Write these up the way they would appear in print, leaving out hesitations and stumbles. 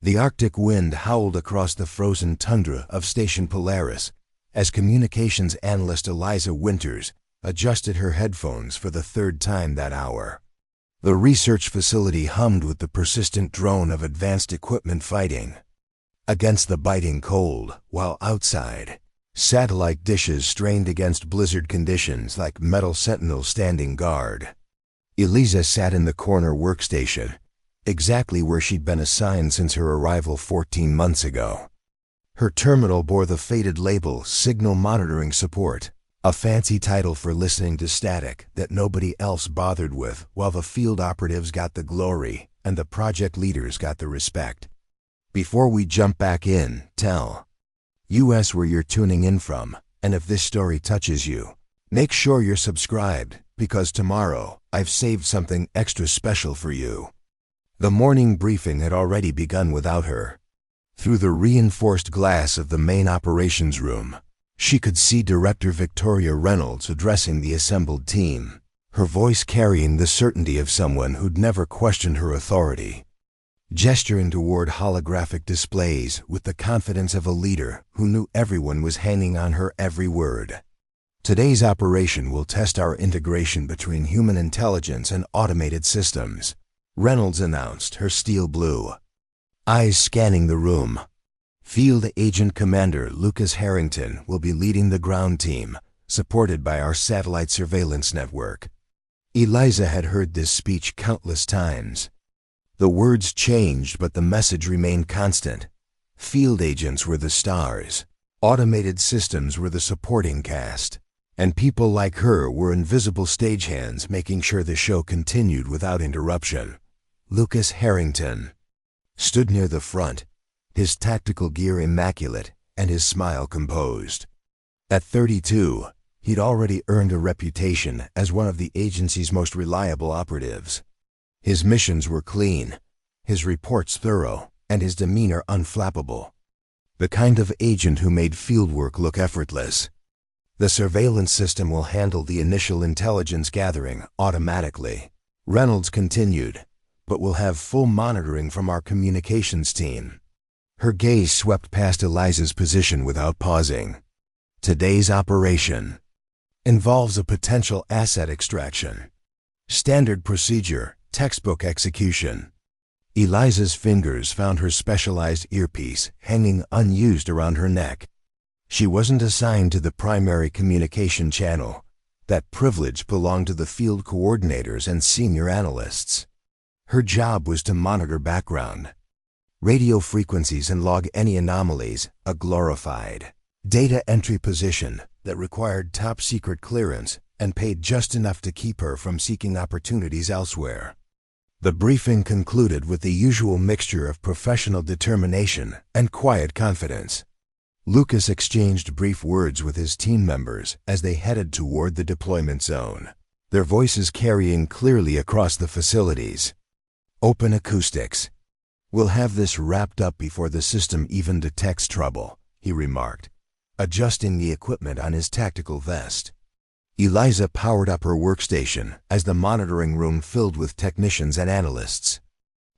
The Arctic wind howled across the frozen tundra of Station Polaris as communications analyst Eliza Winters adjusted her headphones for the third time that hour. The research facility hummed with the persistent drone of advanced equipment fighting against the biting cold, while outside, satellite dishes strained against blizzard conditions like metal sentinels standing guard. Eliza sat in the corner workstation, exactly where she'd been assigned since her arrival 14 months ago. Her terminal bore the faded label Signal Monitoring Support, a fancy title for listening to static that nobody else bothered with, while the field operatives got the glory and the project leaders got the respect. Before we jump back in, tell US where you're tuning in from, and if this story touches you, make sure you're subscribed, because tomorrow I've saved something extra special for you. The morning briefing had already begun without her. Through the reinforced glass of the main operations room, she could see Director Victoria Reynolds addressing the assembled team, her voice carrying the certainty of someone who'd never questioned her authority, gesturing toward holographic displays with the confidence of a leader who knew everyone was hanging on her every word. Today's operation will test our integration between human intelligence and automated systems, Reynolds announced, her steel blue eyes scanning the room. Field Agent Commander Lucas Harrington will be leading the ground team, supported by our satellite surveillance network. Eliza had heard this speech countless times. The words changed, but the message remained constant. Field agents were the stars, automated systems were the supporting cast, and people like her were invisible stagehands making sure the show continued without interruption. Lucas Harrington stood near the front, his tactical gear immaculate and his smile composed. At 32, he'd already earned a reputation as one of the agency's most reliable operatives. His missions were clean, his reports thorough, and his demeanor unflappable. The kind of agent who made fieldwork look effortless. The surveillance system will handle the initial intelligence gathering automatically, Reynolds continued, but we'll have full monitoring from our communications team. Her gaze swept past Eliza's position without pausing. Today's operation involves a potential asset extraction. Standard procedure, textbook execution. Eliza's fingers found her specialized earpiece hanging unused around her neck. She wasn't assigned to the primary communication channel. That privilege belonged to the field coordinators and senior analysts. Her job was to monitor background radio frequencies and log any anomalies, a glorified data entry position that required top-secret clearance and paid just enough to keep her from seeking opportunities elsewhere. The briefing concluded with the usual mixture of professional determination and quiet confidence. Lucas exchanged brief words with his team members as they headed toward the deployment zone, their voices carrying clearly across the facilities. Open acoustics. We'll have this wrapped up before the system even detects trouble, he remarked, adjusting the equipment on his tactical vest. Eliza powered up her workstation as the monitoring room filled with technicians and analysts.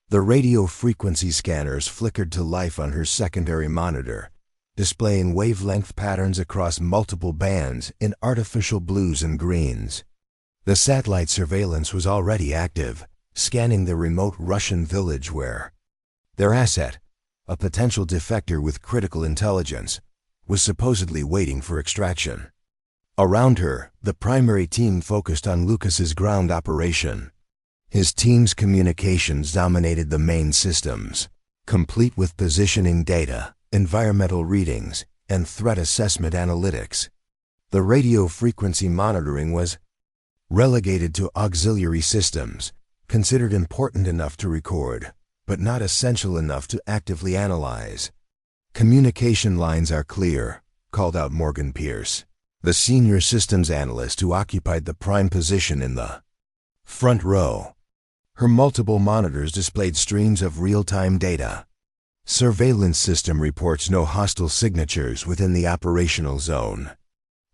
The radio frequency scanners flickered to life on her secondary monitor, displaying wavelength patterns across multiple bands in artificial blues and greens. The satellite surveillance was already active, scanning the remote Russian village where their asset, a potential defector with critical intelligence, was supposedly waiting for extraction. Around her, the primary team focused on Lucas's ground operation. His team's communications dominated the main systems, complete with positioning data, environmental readings, and threat assessment analytics. The radio frequency monitoring was relegated to auxiliary systems, considered important enough to record, but not essential enough to actively analyze. Communication lines are clear, called out Morgan Pierce, the senior systems analyst who occupied the prime position in the front row. Her multiple monitors displayed streams of real-time data. Surveillance system reports no hostile signatures within the operational zone.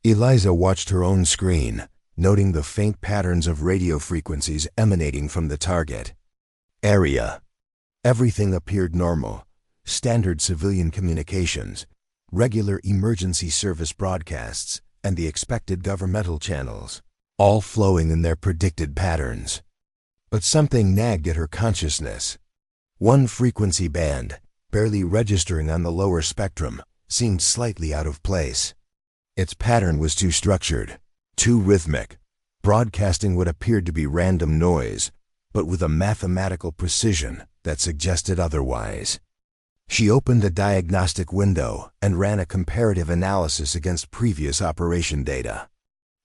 Eliza watched her own screen, noting the faint patterns of radio frequencies emanating from the target area. Everything appeared normal, standard civilian communications, regular emergency service broadcasts, and the expected governmental channels, all flowing in their predicted patterns. But something nagged at her consciousness. One frequency band, barely registering on the lower spectrum, seemed slightly out of place. Its pattern was too structured, too rhythmic, broadcasting what appeared to be random noise, but with a mathematical precision that suggested otherwise. She opened a diagnostic window and ran a comparative analysis against previous operation data.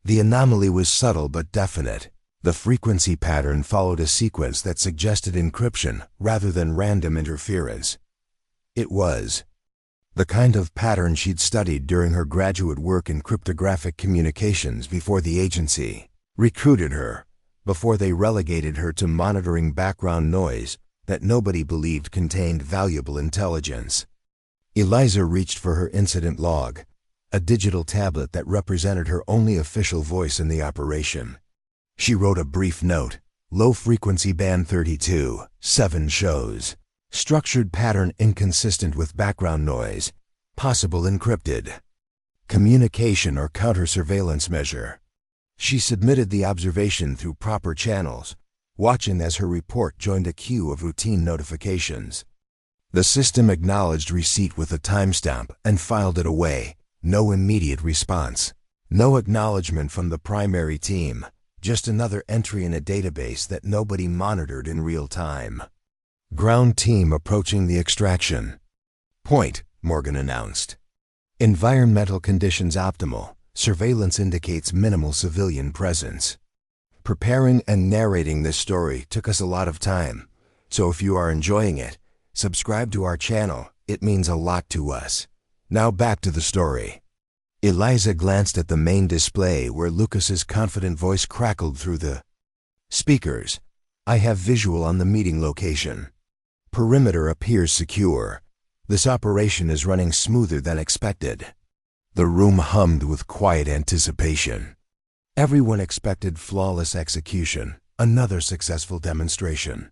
The anomaly was subtle but definite. The frequency pattern followed a sequence that suggested encryption rather than random interference. It was the kind of pattern she'd studied during her graduate work in cryptographic communications before the agency recruited her, before they relegated her to monitoring background noise that nobody believed contained valuable intelligence. Eliza reached for her incident log, a digital tablet that represented her only official voice in the operation. She wrote a brief note: low frequency band 32, 7 shows. Structured pattern inconsistent with background noise. Possible encrypted. Communication or counter-surveillance measure. She submitted the observation through proper channels, watching as her report joined a queue of routine notifications. The system acknowledged receipt with a timestamp and filed it away. No immediate response. No acknowledgement from the primary team. Just another entry in a database that nobody monitored in real time. Ground team approaching the extraction point, Morgan announced. Environmental conditions optimal. Surveillance indicates minimal civilian presence. Preparing and narrating this story took us a lot of time, so if you are enjoying it, subscribe to our channel. It means a lot to us. Now back to the story. Eliza glanced at the main display where Lucas's confident voice crackled through the speakers. I have visual on the meeting location. Perimeter appears secure. This operation is running smoother than expected. The room hummed with quiet anticipation. Everyone expected flawless execution, another successful demonstration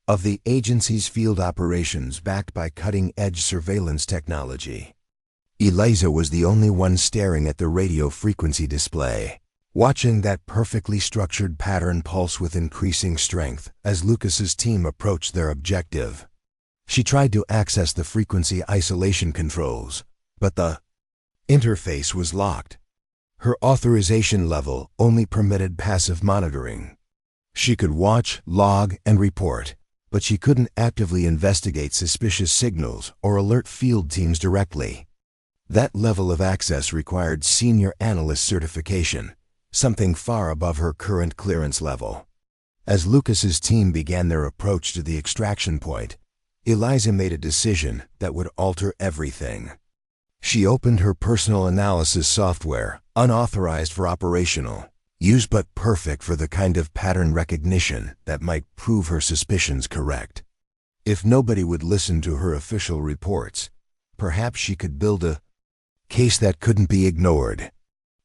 of the agency's field operations backed by cutting-edge surveillance technology. Eliza was the only one staring at the radio frequency display, watching that perfectly structured pattern pulse with increasing strength as Lucas's team approached their objective. She tried to access the frequency isolation controls, but the interface was locked. Her authorization level only permitted passive monitoring. She could watch, log, and report, but she couldn't actively investigate suspicious signals or alert field teams directly. That level of access required senior analyst certification, something far above her current clearance level. As Lucas's team began their approach to the extraction point, Eliza made a decision that would alter everything. She opened her personal analysis software, unauthorized for operational use but perfect for the kind of pattern recognition that might prove her suspicions correct. If nobody would listen to her official reports, perhaps she could build a case that couldn't be ignored.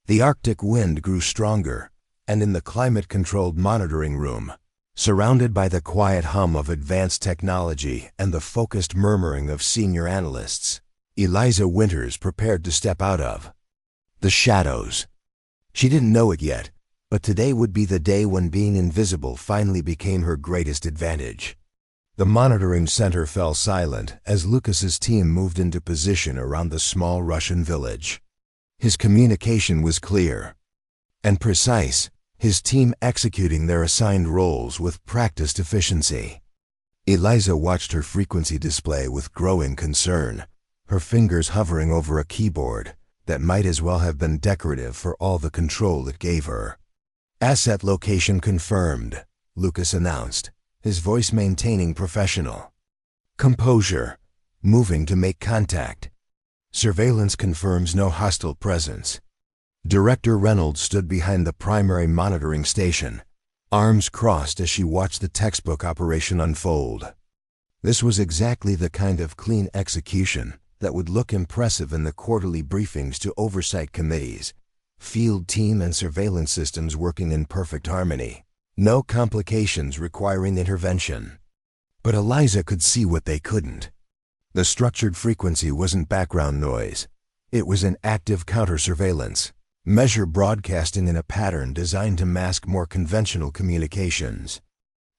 The Arctic wind grew stronger, and in the climate-controlled monitoring room, surrounded by the quiet hum of advanced technology and the focused murmuring of senior analysts, Eliza Winters prepared to step out of the shadows. She didn't know it yet, but today would be the day when being invisible finally became her greatest advantage. The monitoring center fell silent as Lucas's team moved into position around the small Russian village. His communication was clear and precise, his team executing their assigned roles with practiced efficiency. Eliza watched her frequency display with growing concern, her fingers hovering over a keyboard that might as well have been decorative for all the control it gave her. Asset location confirmed, Lucas announced, his voice maintaining professional composure. Moving to make contact. Surveillance confirms no hostile presence. Director Reynolds stood behind the primary monitoring station, arms crossed as she watched the textbook operation unfold. This was exactly the kind of clean execution that would look impressive in the quarterly briefings to oversight committees, field team and surveillance systems working in perfect harmony. No complications requiring intervention. But Eliza could see what they couldn't. The structured frequency wasn't background noise. It was an active counter-surveillance measure broadcasting in a pattern designed to mask more conventional communications.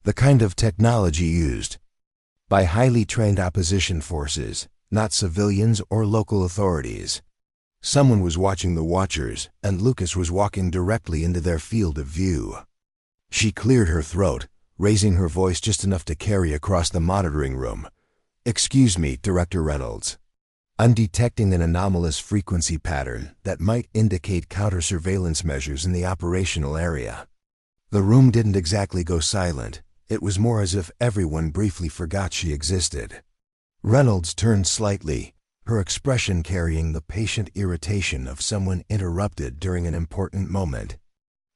The kind of technology used by highly trained opposition forces, not civilians or local authorities. Someone was watching the watchers, and Lucas was walking directly into their field of view. She cleared her throat, raising her voice just enough to carry across the monitoring room. "Excuse me, Director Reynolds. I'm detecting an anomalous frequency pattern that might indicate counter-surveillance measures in the operational area." The room didn't exactly go silent. It was more as if everyone briefly forgot she existed. Reynolds turned slightly, her expression carrying the patient irritation of someone interrupted during an important moment.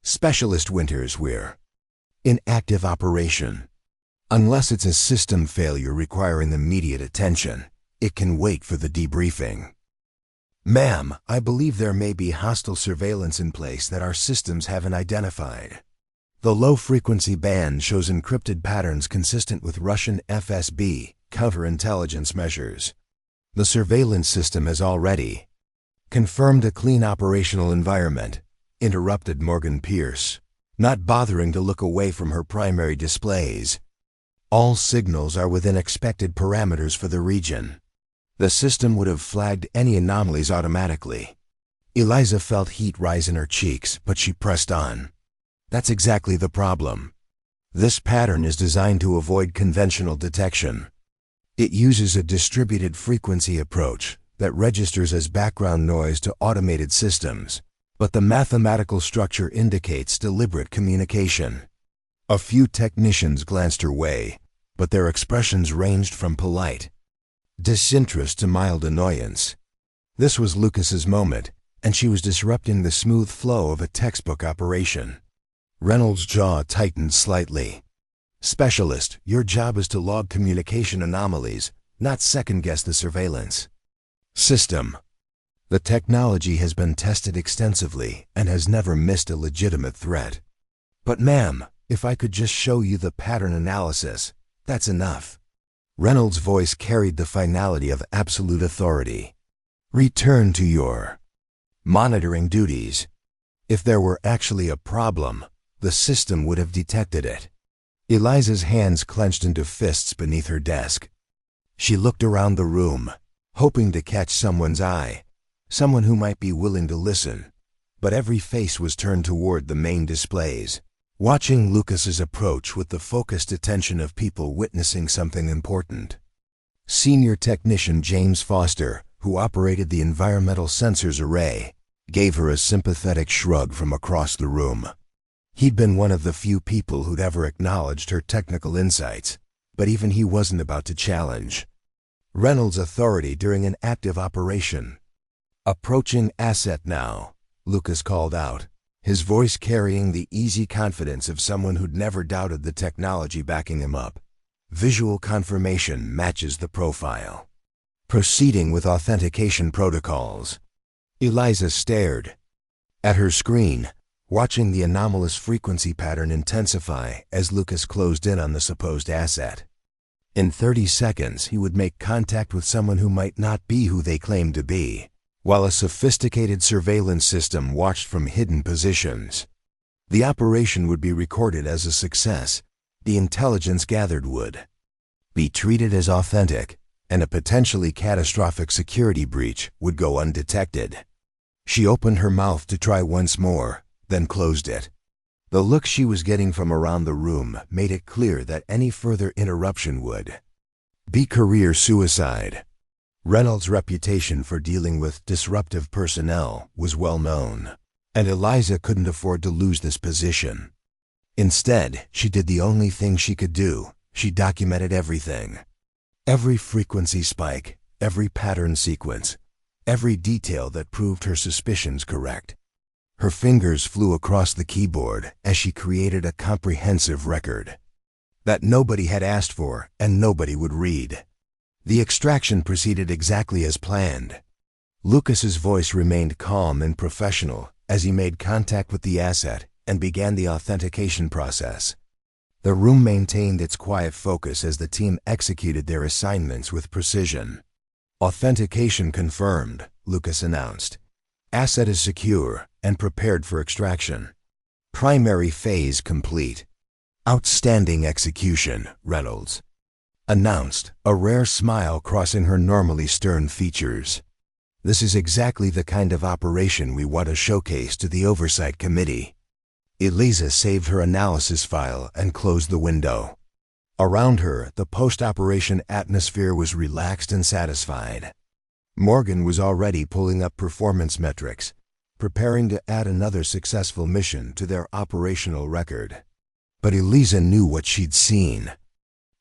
"Specialist Winters, we're in active operation. Unless it's a system failure requiring immediate attention, it can wait for the debriefing." "Ma'am, I believe there may be hostile surveillance in place that our systems haven't identified. The low-frequency band shows encrypted patterns consistent with Russian FSB counterintelligence measures. The surveillance system has already confirmed a clean operational environment," interrupted Morgan Pierce, not bothering to look away from her primary displays. "All signals are within expected parameters for the region. The system would have flagged any anomalies automatically." Eliza felt heat rise in her cheeks, but she pressed on. "That's exactly the problem. This pattern is designed to avoid conventional detection. It uses a distributed frequency approach that registers as background noise to automated systems, but the mathematical structure indicates deliberate communication." A few technicians glanced her way, but their expressions ranged from polite disinterest to mild annoyance. This was Lucas's moment, and she was disrupting the smooth flow of a textbook operation. Reynolds' jaw tightened slightly. "Specialist, your job is to log communication anomalies, not second-guess the surveillance system. The technology has been tested extensively and has never missed a legitimate threat." "But ma'am, if I could just show you the pattern analysis, that's enough." Reynolds' voice carried the finality of absolute authority. "Return to your monitoring duties. If there were actually a problem, the system would have detected it." Eliza's hands clenched into fists beneath her desk. She looked around the room, hoping to catch someone's eye, someone who might be willing to listen, but every face was turned toward the main displays, watching Lucas's approach with the focused attention of people witnessing something important. Senior Technician James Foster, who operated the environmental sensors array, gave her a sympathetic shrug from across the room. He'd been one of the few people who'd ever acknowledged her technical insights, but even he wasn't about to challenge Reynolds' authority during an active operation. "Approaching asset now," Lucas called out, his voice carrying the easy confidence of someone who'd never doubted the technology backing him up. "Visual confirmation matches the profile. Proceeding with authentication protocols." Eliza stared at her screen, watching the anomalous frequency pattern intensify as Lucas closed in on the supposed asset. In 30 seconds, he would make contact with someone who might not be who they claimed to be, while a sophisticated surveillance system watched from hidden positions. The operation would be recorded as a success. The intelligence gathered would be treated as authentic, and a potentially catastrophic security breach would go undetected. She opened her mouth to try once more, then closed it. The look she was getting from around the room made it clear that any further interruption would be career suicide. Reynolds' reputation for dealing with disruptive personnel was well known, and Eliza couldn't afford to lose this position. Instead, she did the only thing she could do. She documented everything. Every frequency spike, every pattern sequence, every detail that proved her suspicions correct. Her fingers flew across the keyboard as she created a comprehensive record that nobody had asked for and nobody would read. The extraction proceeded exactly as planned. Lucas's voice remained calm and professional as he made contact with the asset and began the authentication process. The room maintained its quiet focus as the team executed their assignments with precision. "Authentication confirmed," Lucas announced. "Asset is secure and prepared for extraction. Primary phase complete." "Outstanding execution," Reynolds announced, a rare smile crossing her normally stern features. "This is exactly the kind of operation we want to showcase to the Oversight Committee." Eliza saved her analysis file and closed the window. Around her, the post-operation atmosphere was relaxed and satisfied. Morgan was already pulling up performance metrics, preparing to add another successful mission to their operational record. But Eliza knew what she'd seen.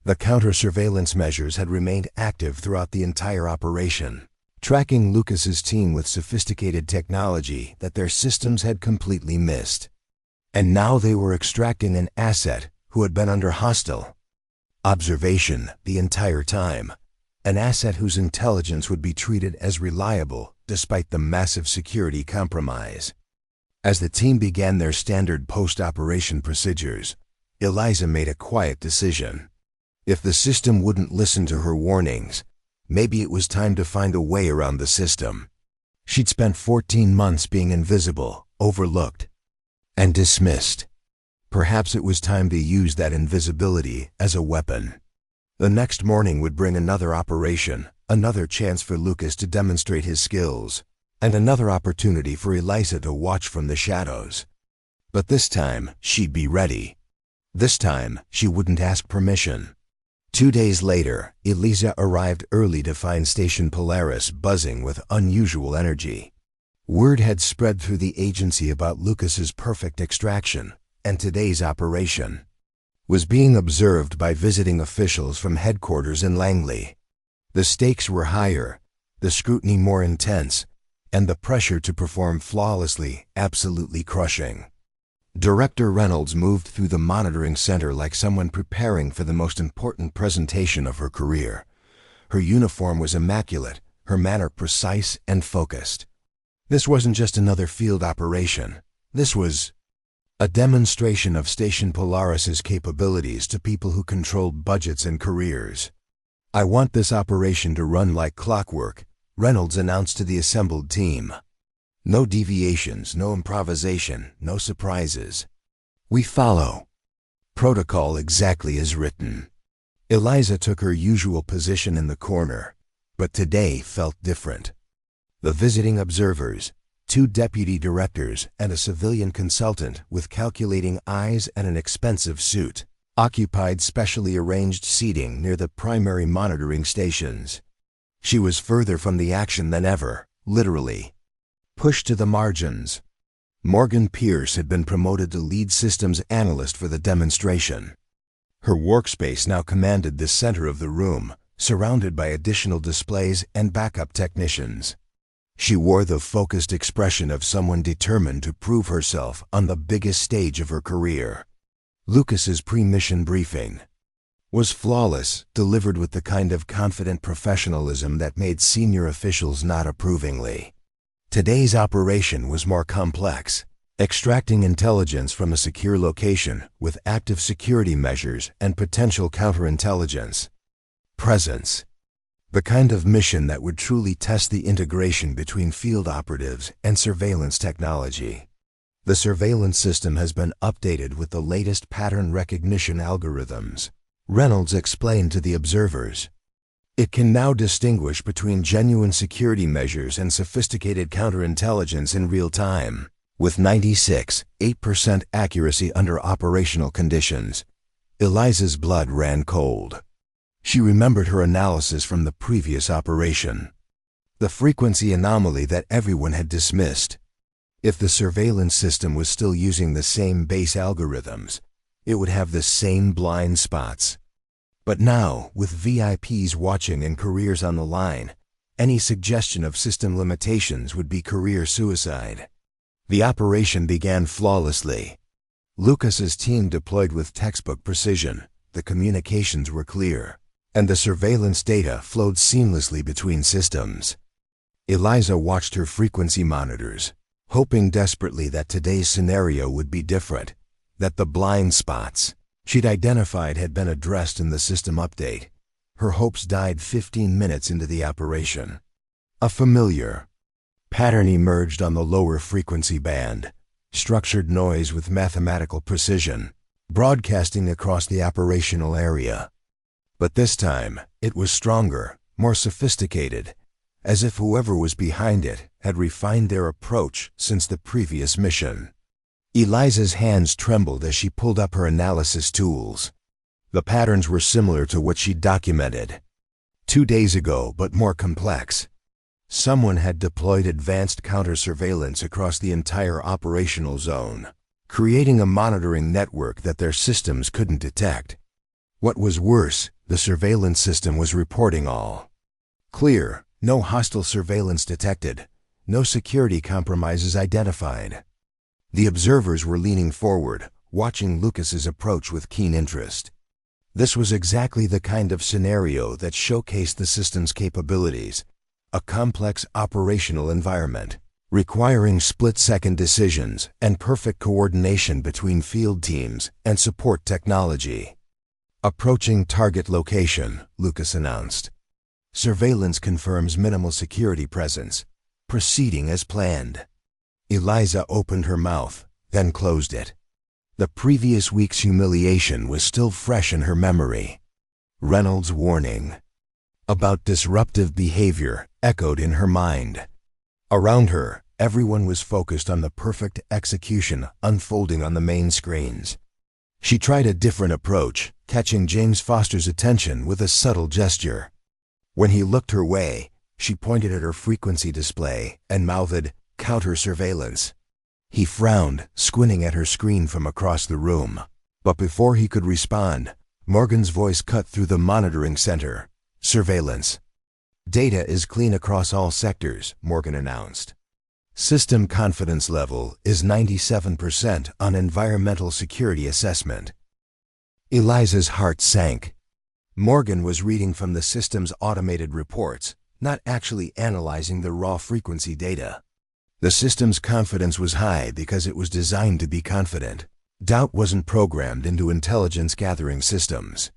The counter-surveillance measures had remained active throughout the entire operation, tracking Lucas's team with sophisticated technology that their systems had completely missed. And now they were extracting an asset who had been under hostile observation the entire time, an asset whose intelligence would be treated as reliable despite the massive security compromise. As the team began their standard post-operation procedures, Eliza made a quiet decision. If the system wouldn't listen to her warnings, maybe it was time to find a way around the system. She'd spent 14 months being invisible, overlooked, and dismissed. Perhaps it was time to use that invisibility as a weapon. The next morning would bring another operation, another chance for Lucas to demonstrate his skills, and another opportunity for Eliza to watch from the shadows. But this time, she'd be ready. This time, she wouldn't ask permission. 2 days later, Eliza arrived early to find Station Polaris buzzing with unusual energy. Word had spread through the agency about Lucas's perfect extraction, and today's operation was being observed by visiting officials from headquarters in Langley. The stakes were higher, the scrutiny more intense, and the pressure to perform flawlessly absolutely crushing. Director Reynolds moved through the monitoring center like someone preparing for the most important presentation of her career. Her uniform was immaculate, her manner precise and focused. This wasn't just another field operation. This was a demonstration of Station Polaris's capabilities to people who controlled budgets and careers. "I want this operation to run like clockwork," Reynolds announced to the assembled team. "No deviations, no improvisation, no surprises. We follow protocol exactly as written." Eliza took her usual position in the corner, but today felt different. The visiting observers, 2 deputy directors and a civilian consultant with calculating eyes and an expensive suit, occupied specially arranged seating near the primary monitoring stations. She was further from the action than ever, literally pushed to the margins. Morgan Pierce had been promoted to lead systems analyst for the demonstration. Her workspace now commanded the center of the room, surrounded by additional displays and backup technicians. She wore the focused expression of someone determined to prove herself on the biggest stage of her career. Lucas's pre-mission briefing was flawless, delivered with the kind of confident professionalism that made senior officials nod approvingly. Today's operation was more complex, extracting intelligence from a secure location with active security measures and potential counterintelligence presence. The kind of mission that would truly test the integration between field operatives and surveillance technology. The surveillance system has been updated with the latest pattern recognition algorithms, Reynolds explained to the observers. It can now distinguish between genuine security measures and sophisticated counterintelligence in real time, with 96.8% accuracy under operational conditions. Eliza's blood ran cold. She remembered her analysis from the previous operation. The frequency anomaly that everyone had dismissed. If the surveillance system was still using the same base algorithms, it would have the same blind spots. But now, with VIPs watching and careers on the line, any suggestion of system limitations would be career suicide. The operation began flawlessly. Lucas's team deployed with textbook precision, the communications were clear, and the surveillance data flowed seamlessly between systems. Eliza watched her frequency monitors, hoping desperately that today's scenario would be different, that the blind spots she'd identified had been addressed in the system update. her hopes died 15 minutes into the operation. A familiar pattern emerged on the lower frequency band, structured noise with mathematical precision, broadcasting across the operational area. But this time, it was stronger, more sophisticated, as if whoever was behind it had refined their approach since the previous mission. Eliza's hands trembled as she pulled up her analysis tools. The patterns were similar to what she'd documented 2 days ago, but more complex. Someone had deployed advanced counter-surveillance across the entire operational zone, creating a monitoring network that their systems couldn't detect. What was worse, the surveillance system was reporting all clear, no hostile surveillance detected, no security compromises identified. The observers were leaning forward, watching Lucas's approach with keen interest. This was exactly the kind of scenario that showcased the system's capabilities, a complex operational environment, requiring split-second decisions and perfect coordination between field teams and support technology. Approaching target location, Lucas announced. Surveillance confirms minimal security presence, proceeding as planned. Eliza opened her mouth, then closed it. The previous week's humiliation was still fresh in her memory. Reynolds' warning about disruptive behavior echoed in her mind. Around her, everyone was focused on the perfect execution unfolding on the main screens. She tried a different approach, catching James Foster's attention with a subtle gesture. When he looked her way, she pointed at her frequency display and mouthed, "Counter-surveillance." He frowned, squinting at her screen from across the room. But before he could respond, Morgan's voice cut through the monitoring center. "Surveillance. Data is clean across all sectors," Morgan announced. "System confidence level is 97% on environmental security assessment." Eliza's heart sank. Morgan was reading from the system's automated reports, not actually analyzing the raw frequency data. The system's confidence was high because it was designed to be confident. Doubt wasn't programmed into intelligence-gathering systems.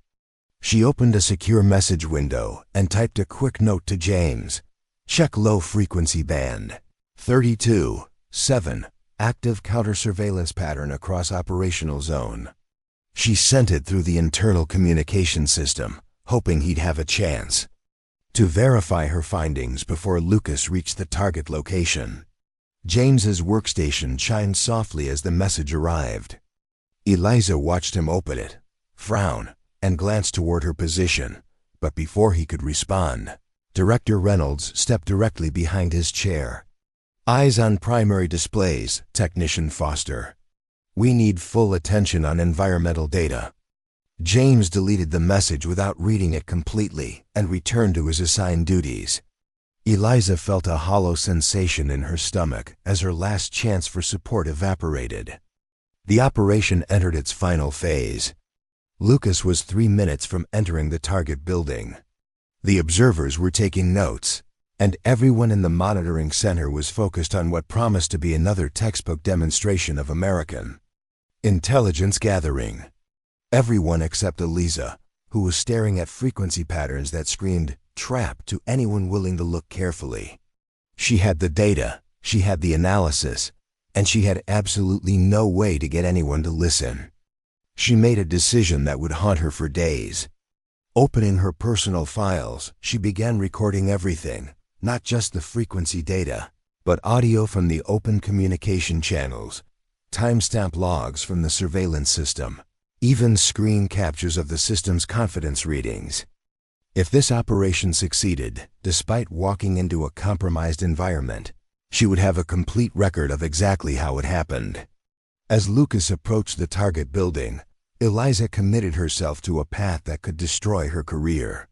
She opened a secure message window and typed a quick note to James. "Check low frequency band. 32.7. Active counter-surveillance pattern across operational zone." She sent it through the internal communication system, hoping he'd have a chance to verify her findings before Lucas reached the target location. James's workstation chimed softly as the message arrived. Eliza watched him open it, frown, and glance toward her position, but before he could respond, Director Reynolds stepped directly behind his chair. "Eyes on primary displays, Technician Foster. We need full attention on environmental data." James deleted the message without reading it completely and returned to his assigned duties. Eliza felt a hollow sensation in her stomach as her last chance for support evaporated. The operation entered its final phase. Lucas was 3 minutes from entering the target building. The observers were taking notes, and everyone in the monitoring center was focused on what promised to be another textbook demonstration of American intelligence gathering. Everyone except Eliza, who was staring at frequency patterns that screamed "trap" to anyone willing to look carefully. She had the data, she had the analysis, and she had absolutely no way to get anyone to listen. She made a decision that would haunt her for days. Opening her personal files, she began recording everything, not just the frequency data, but audio from the open communication channels, timestamp logs from the surveillance system, even screen captures of the system's confidence readings. If this operation succeeded, despite walking into a compromised environment, she would have a complete record of exactly how it happened. As Lucas approached the target building, Eliza committed herself to a path that could destroy her career.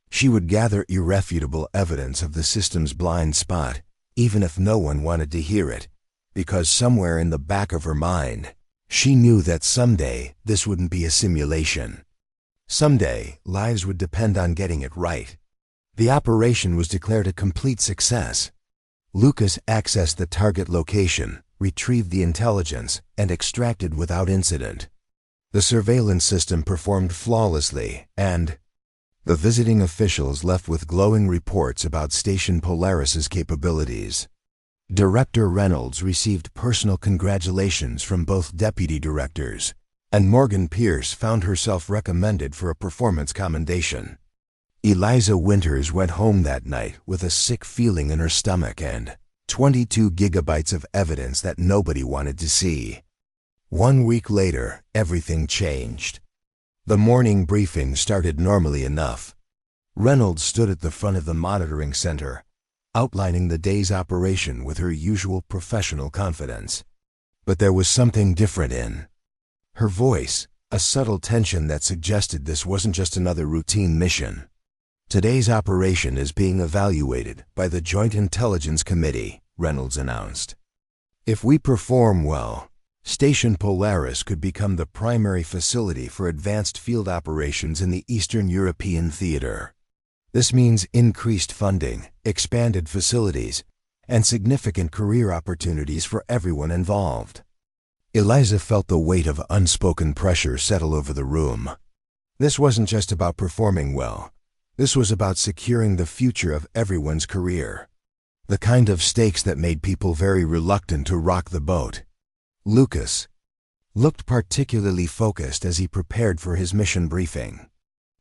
She would gather irrefutable evidence of the system's blind spot, even if no one wanted to hear it, because somewhere in the back of her mind, she knew that someday this wouldn't be a simulation. Someday, lives would depend on getting it right. The operation was declared a complete success. Lucas accessed the target location, retrieved the intelligence, and extracted without incident. The surveillance system performed flawlessly, and The visiting officials left with glowing reports about Station Polaris's capabilities. Director Reynolds received personal congratulations from both deputy directors, and Morgan Pierce found herself recommended for a performance commendation. Eliza Winters went home that night with a sick feeling in her stomach and 22 gigabytes of evidence that nobody wanted to see. 1 week later, everything changed. The morning briefing started normally enough. Reynolds stood at the front of the monitoring center, outlining the day's operation with her usual professional confidence. But there was something different in her voice, a subtle tension that suggested this wasn't just another routine mission. Today's operation is being evaluated by the Joint Intelligence Committee, Reynolds announced. If we perform well, Station Polaris could become the primary facility for advanced field operations in the Eastern European theater. This means increased funding, expanded facilities, and significant career opportunities for everyone involved. Eliza felt the weight of unspoken pressure settle over the room. This wasn't just about performing well. This was about securing the future of everyone's career. The kind of stakes that made people very reluctant to rock the boat. Lucas looked particularly focused as he prepared for his mission briefing.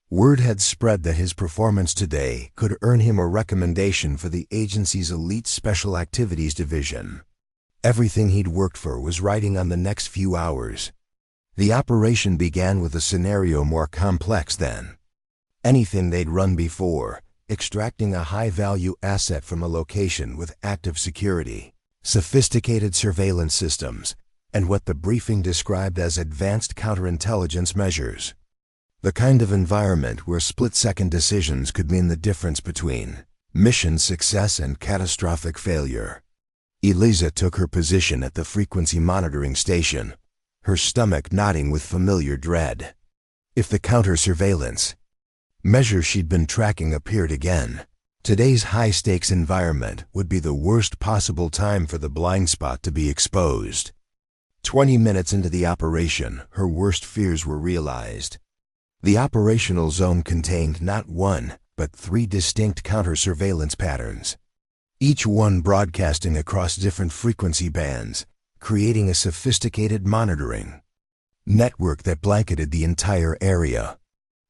Word had spread that his performance today could earn him a recommendation for the agency's Elite Special Activities Division. Everything he'd worked for was riding on the next few hours. The operation began with a scenario more complex than anything they'd run before, extracting a high-value asset from a location with active security, sophisticated surveillance systems, and what the briefing described as advanced counterintelligence measures. The kind of environment where split-second decisions could mean the difference between mission success and catastrophic failure. Eliza took her position at the frequency monitoring station, her stomach knotting with familiar dread. If the counter-surveillance measure she'd been tracking appeared again, today's high-stakes environment would be the worst possible time for the blind spot to be exposed. 20 minutes into the operation, her worst fears were realized. The operational zone contained not one, but 3 distinct counter-surveillance patterns, each one broadcasting across different frequency bands, creating a sophisticated monitoring network that blanketed the entire area.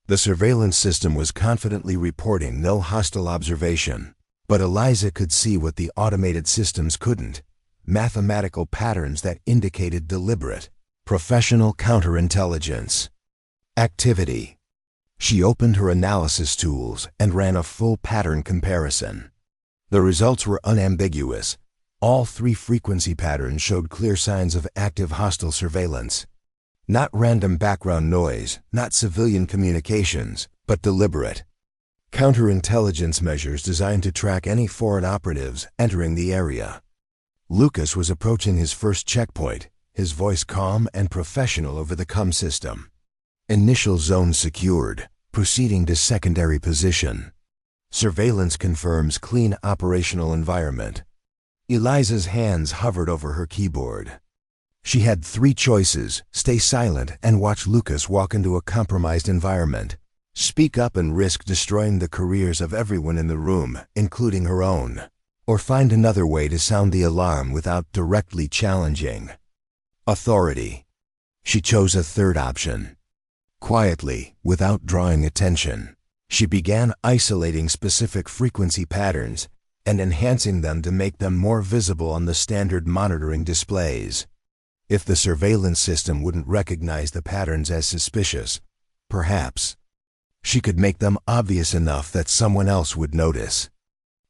The surveillance system was confidently reporting no hostile observation, but Eliza could see what the automated systems couldn't: mathematical patterns that indicated deliberate, professional counterintelligence activity. She opened her analysis tools and ran a full pattern comparison. The results were unambiguous. All 3 frequency patterns showed clear signs of active hostile surveillance. Not random background noise, not civilian communications, but deliberate counterintelligence measures designed to track any foreign operatives entering the area. Lucas was approaching his first checkpoint, his voice calm and professional over the comm system. Initial zone secured, proceeding to secondary position. Surveillance confirms clean operational environment. Eliza's hands hovered over her keyboard. She had 3 choices: stay silent and watch Lucas walk into a compromised environment, speak up and risk destroying the careers of everyone in the room, including her own, or find another way to sound the alarm without directly challenging authority. She chose a third option. Quietly, without drawing attention, she began isolating specific frequency patterns and enhancing them to make them more visible on the standard monitoring displays. If the surveillance system wouldn't recognize the patterns as suspicious, perhaps she could make them obvious enough that someone else would notice.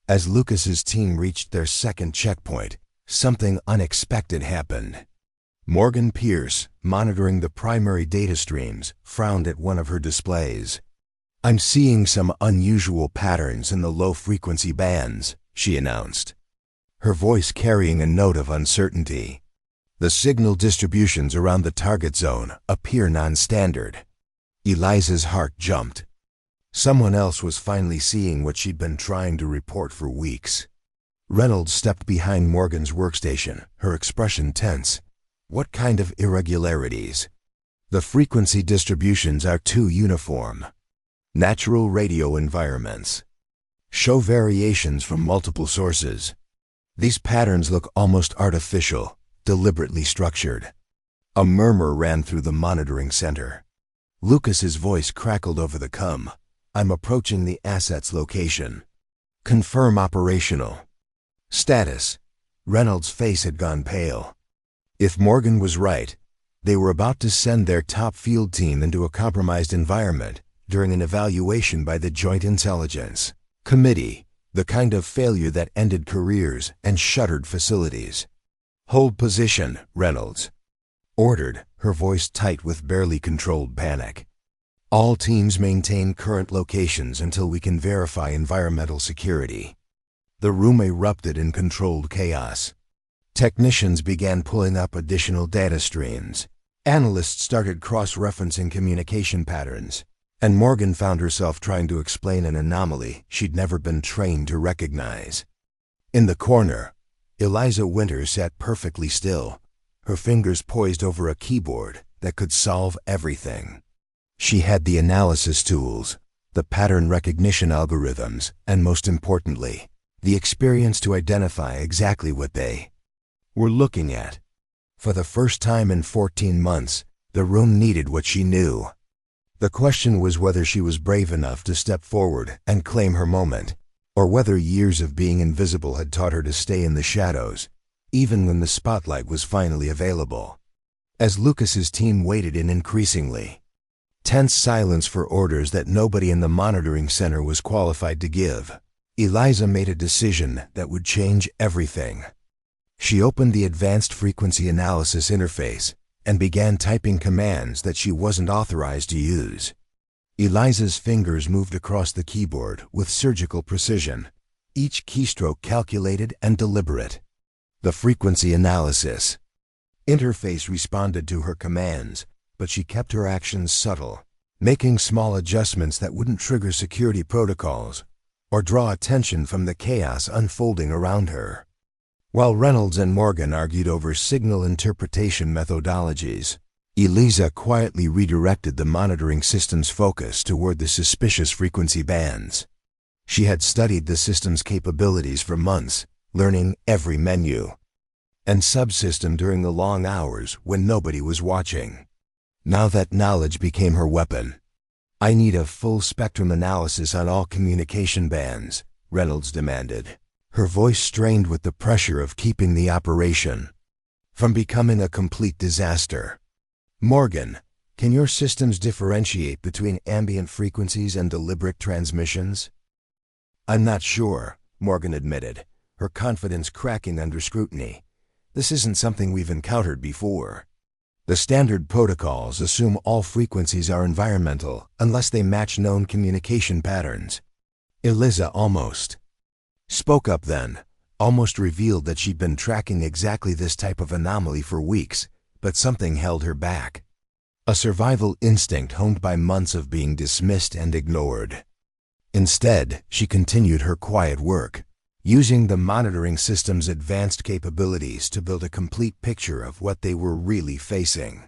As Lucas's team reached their second checkpoint, something unexpected happened. Morgan Pierce, monitoring the primary data streams, frowned at one of her displays. "I'm seeing some unusual patterns in the low-frequency bands," she announced, her voice carrying a note of uncertainty. "The signal distributions around the target zone appear non-standard." Eliza's heart jumped. Someone else was finally seeing what she'd been trying to report for weeks. Reynolds stepped behind Morgan's workstation, her expression tense. "What kind of irregularities?" "The frequency distributions are too uniform." Natural radio environments. Show variations from multiple sources. These patterns look almost artificial, deliberately structured. A murmur ran through the monitoring center. Lucas's voice crackled over the comm. I'm approaching the asset's location. Confirm operational. Status. Reynolds' face had gone pale. If Morgan was right, they were about to send their top field team into a compromised environment during an evaluation by the Joint Intelligence Committee, the kind of failure that ended careers and shuttered facilities. Hold position, Reynolds ordered, her voice tight with barely controlled panic. All teams maintain current locations until we can verify environmental security. The room erupted in controlled chaos. Technicians began pulling up additional data streams. Analysts started cross-referencing communication patterns, and Morgan found herself trying to explain an anomaly she'd never been trained to recognize. In the corner, Eliza Winters sat perfectly still, her fingers poised over a keyboard that could solve everything. She had the analysis tools, the pattern recognition algorithms, and most importantly, the experience to identify exactly what they were looking at. For the first time in 14 months, the room needed what she knew. The question was whether she was brave enough to step forward and claim her moment, or whether years of being invisible had taught her to stay in the shadows, even when the spotlight was finally available. As Lucas's team waited in increasingly tense silence for orders that nobody in the monitoring center was qualified to give, Eliza made a decision that would change everything. She opened the Advanced Frequency Analysis interface and began typing commands that she wasn't authorized to use. Eliza's fingers moved across the keyboard with surgical precision, each keystroke calculated and deliberate. The frequency analysis interface responded to her commands, but she kept her actions subtle, making small adjustments that wouldn't trigger security protocols or draw attention from the chaos unfolding around her. While Reynolds and Morgan argued over signal interpretation methodologies, Eliza quietly redirected the monitoring system's focus toward the suspicious frequency bands. She had studied the system's capabilities for months, learning every menu and subsystem during the long hours when nobody was watching. Now that knowledge became her weapon. I need a full-spectrum analysis on all communication bands, Reynolds demanded, her voice strained with the pressure of keeping the operation from becoming a complete disaster. Morgan, can your systems differentiate between ambient frequencies and deliberate transmissions? I'm not sure, Morgan admitted, her confidence cracking under scrutiny. This isn't something we've encountered before. The standard protocols assume all frequencies are environmental unless they match known communication patterns. Eliza almost spoke up then, almost revealed that she'd been tracking exactly this type of anomaly for weeks, but something held her back. A survival instinct honed by months of being dismissed and ignored. Instead, she continued her quiet work, using the monitoring system's advanced capabilities to build a complete picture of what they were really facing.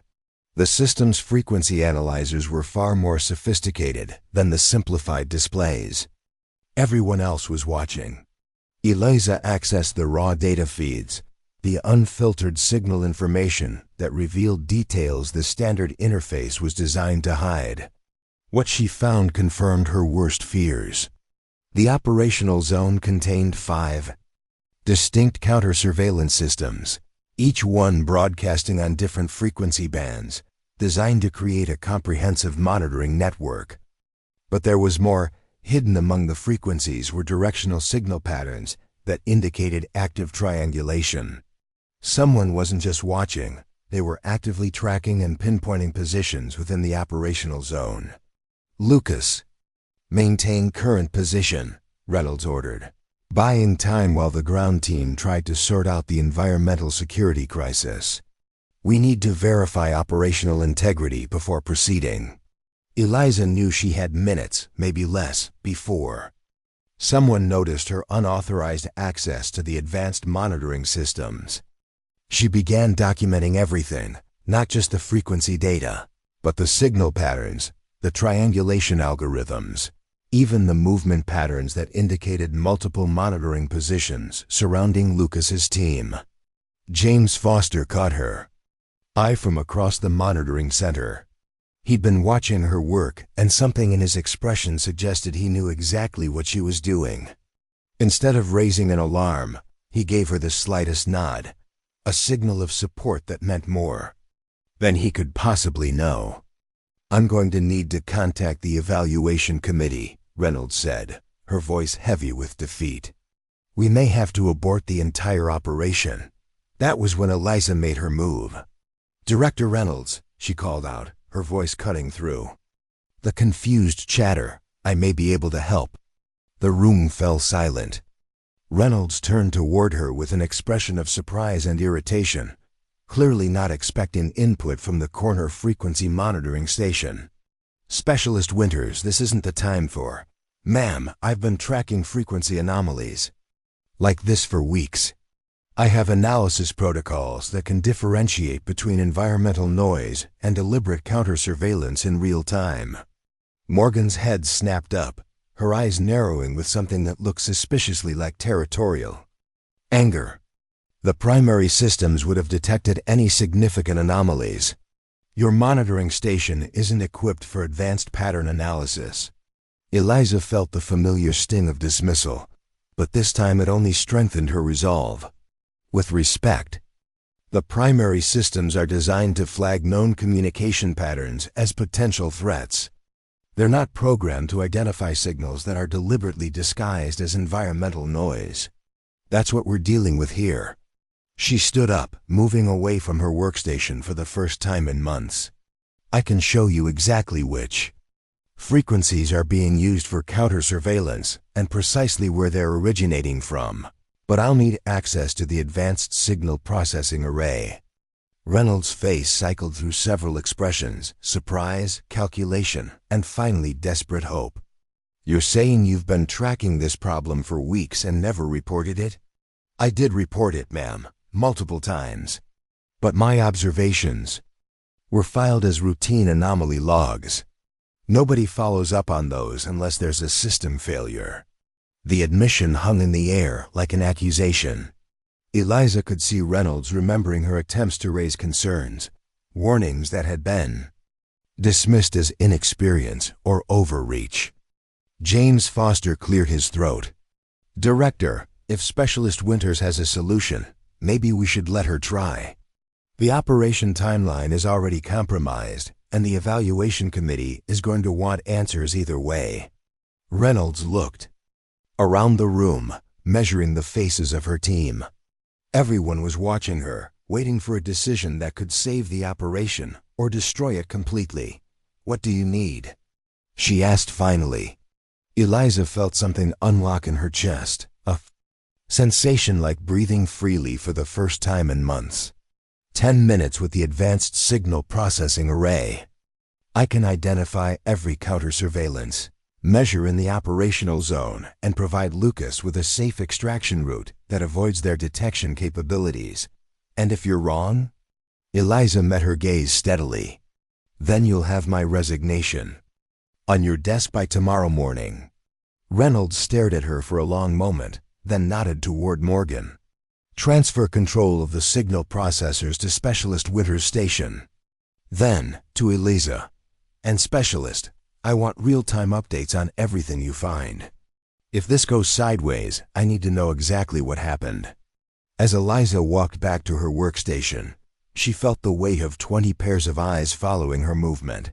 The system's frequency analyzers were far more sophisticated than the simplified displays. Everyone else was watching. Eliza accessed the raw data feeds, the unfiltered signal information that revealed details the standard interface was designed to hide. What she found confirmed her worst fears. The operational zone contained 5 distinct counter-surveillance systems, each one broadcasting on different frequency bands, designed to create a comprehensive monitoring network. But there was more. Hidden among the frequencies were directional signal patterns that indicated active triangulation. Someone wasn't just watching, they were actively tracking and pinpointing positions within the operational zone. Lucas, maintain current position, Reynolds ordered, buying time while the ground team tried to sort out the environmental security crisis. We need to verify operational integrity before proceeding. Eliza knew she had minutes, maybe less, before someone noticed her unauthorized access to the advanced monitoring systems. She began documenting everything, not just the frequency data, but the signal patterns, the triangulation algorithms, even the movement patterns that indicated multiple monitoring positions surrounding Lucas's team. James Foster caught her eye from across the monitoring center. He'd been watching her work, and something in his expression suggested he knew exactly what she was doing. Instead of raising an alarm, he gave her the slightest nod, a signal of support that meant more than he could possibly know. "I'm going to need to contact the evaluation committee," Reynolds said, her voice heavy with defeat. "We may have to abort the entire operation." That was when Eliza made her move. "Director Reynolds," she called out, her voice cutting through the confused chatter, "I may be able to help." The room fell silent. Reynolds turned toward her with an expression of surprise and irritation, clearly not expecting input from the corner frequency monitoring station. "Specialist Winters, this isn't the time for..." "Ma'am, I've been tracking frequency anomalies like this for weeks. I have analysis protocols that can differentiate between environmental noise and deliberate counter-surveillance in real time." Morgan's head snapped up, her eyes narrowing with something that looked suspiciously like territorial anger. "The primary systems would have detected any significant anomalies. Your monitoring station isn't equipped for advanced pattern analysis." Eliza felt the familiar sting of dismissal, but this time it only strengthened her resolve. "With respect, the primary systems are designed to flag known communication patterns as potential threats. They're not programmed to identify signals that are deliberately disguised as environmental noise. That's what we're dealing with here." She stood up, moving away from her workstation for the first time in months. "I can show you exactly which frequencies are being used for counter-surveillance and precisely where they're originating from. But I'll need access to the advanced signal processing array." Reynolds' face cycled through several expressions: surprise, calculation, and finally desperate hope. "You're saying you've been tracking this problem for weeks and never reported it?" "I did report it, ma'am, multiple times. But my observations were filed as routine anomaly logs. Nobody follows up on those unless there's a system failure." The admission hung in the air like an accusation. Eliza could see Reynolds remembering her attempts to raise concerns, warnings that had been dismissed as inexperience or overreach. James Foster cleared his throat. "Director, if Specialist Winters has a solution, maybe we should let her try. The operation timeline is already compromised, and the evaluation committee is going to want answers either way." Reynolds looked around the room, measuring the faces of her team. Everyone was watching her, waiting for a decision that could save the operation or destroy it completely. "What do you need?" she asked finally. Eliza felt something unlock in her chest, a sensation like breathing freely for the first time in months. 10 minutes with the advanced signal processing array. "I can identify every counter-surveillance, measure in the operational zone, and provide Lucas with a safe extraction route that avoids their detection capabilities. And if you're wrong?" Eliza met her gaze steadily. "Then you'll have my resignation on your desk by tomorrow morning." Reynolds stared at her for a long moment, then nodded toward Morgan. "Transfer control of the signal processors to Specialist Winters Station." Then, to Eliza, "And Specialist, I want real-time updates on everything you find. If this goes sideways, I need to know exactly what happened." As Eliza walked back to her workstation, she felt the weight of 20 pairs of eyes following her movement.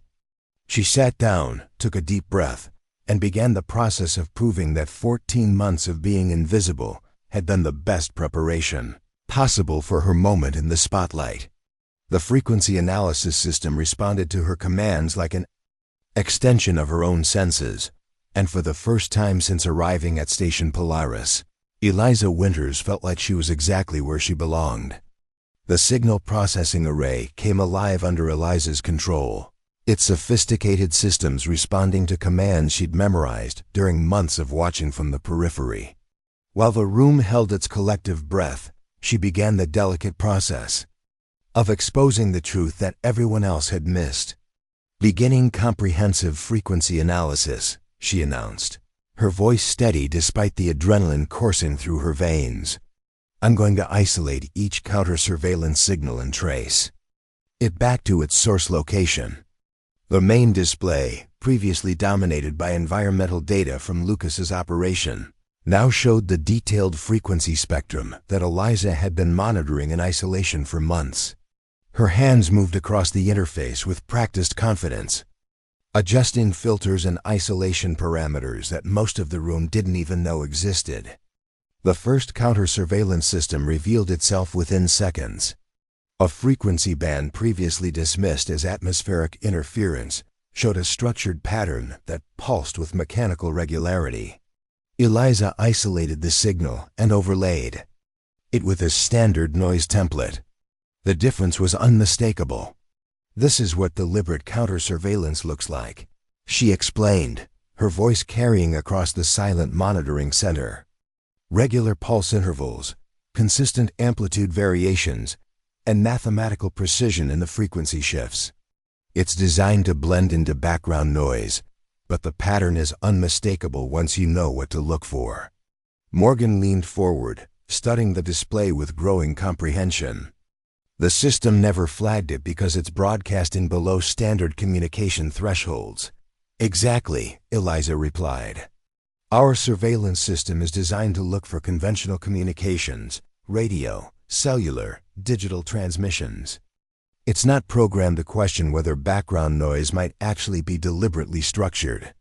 She sat down, took a deep breath, and began the process of proving that 14 months of being invisible had been the best preparation possible for her moment in the spotlight. The frequency analysis system responded to her commands like an extension of her own senses, and for the first time since arriving at Station Polaris, Eliza Winters felt like she was exactly where she belonged. The signal processing array came alive under Eliza's control, its sophisticated systems responding to commands she'd memorized during months of watching from the periphery. While the room held its collective breath, she began the delicate process of exposing the truth that everyone else had missed. "Beginning comprehensive frequency analysis," she announced, her voice steady despite the adrenaline coursing through her veins. "I'm going to isolate each counter-surveillance signal and trace it back to its source location." The main display, previously dominated by environmental data from Lucas's operation, now showed the detailed frequency spectrum that Eliza had been monitoring in isolation for months. Her hands moved across the interface with practiced confidence, adjusting filters and isolation parameters that most of the room didn't even know existed. The first counter-surveillance system revealed itself within seconds. A frequency band previously dismissed as atmospheric interference showed a structured pattern that pulsed with mechanical regularity. Eliza isolated the signal and overlaid it with a standard noise template. The difference was unmistakable. "This is what deliberate counter-surveillance looks like," she explained, her voice carrying across the silent monitoring center. "Regular pulse intervals, consistent amplitude variations, and mathematical precision in the frequency shifts. It's designed to blend into background noise, but the pattern is unmistakable once you know what to look for." Morgan leaned forward, studying the display with growing comprehension. "The system never flagged it because it's broadcasting below standard communication thresholds." "Exactly," Eliza replied. "Our surveillance system is designed to look for conventional communications, radio, cellular, digital transmissions. It's not programmed to question whether background noise might actually be deliberately structured."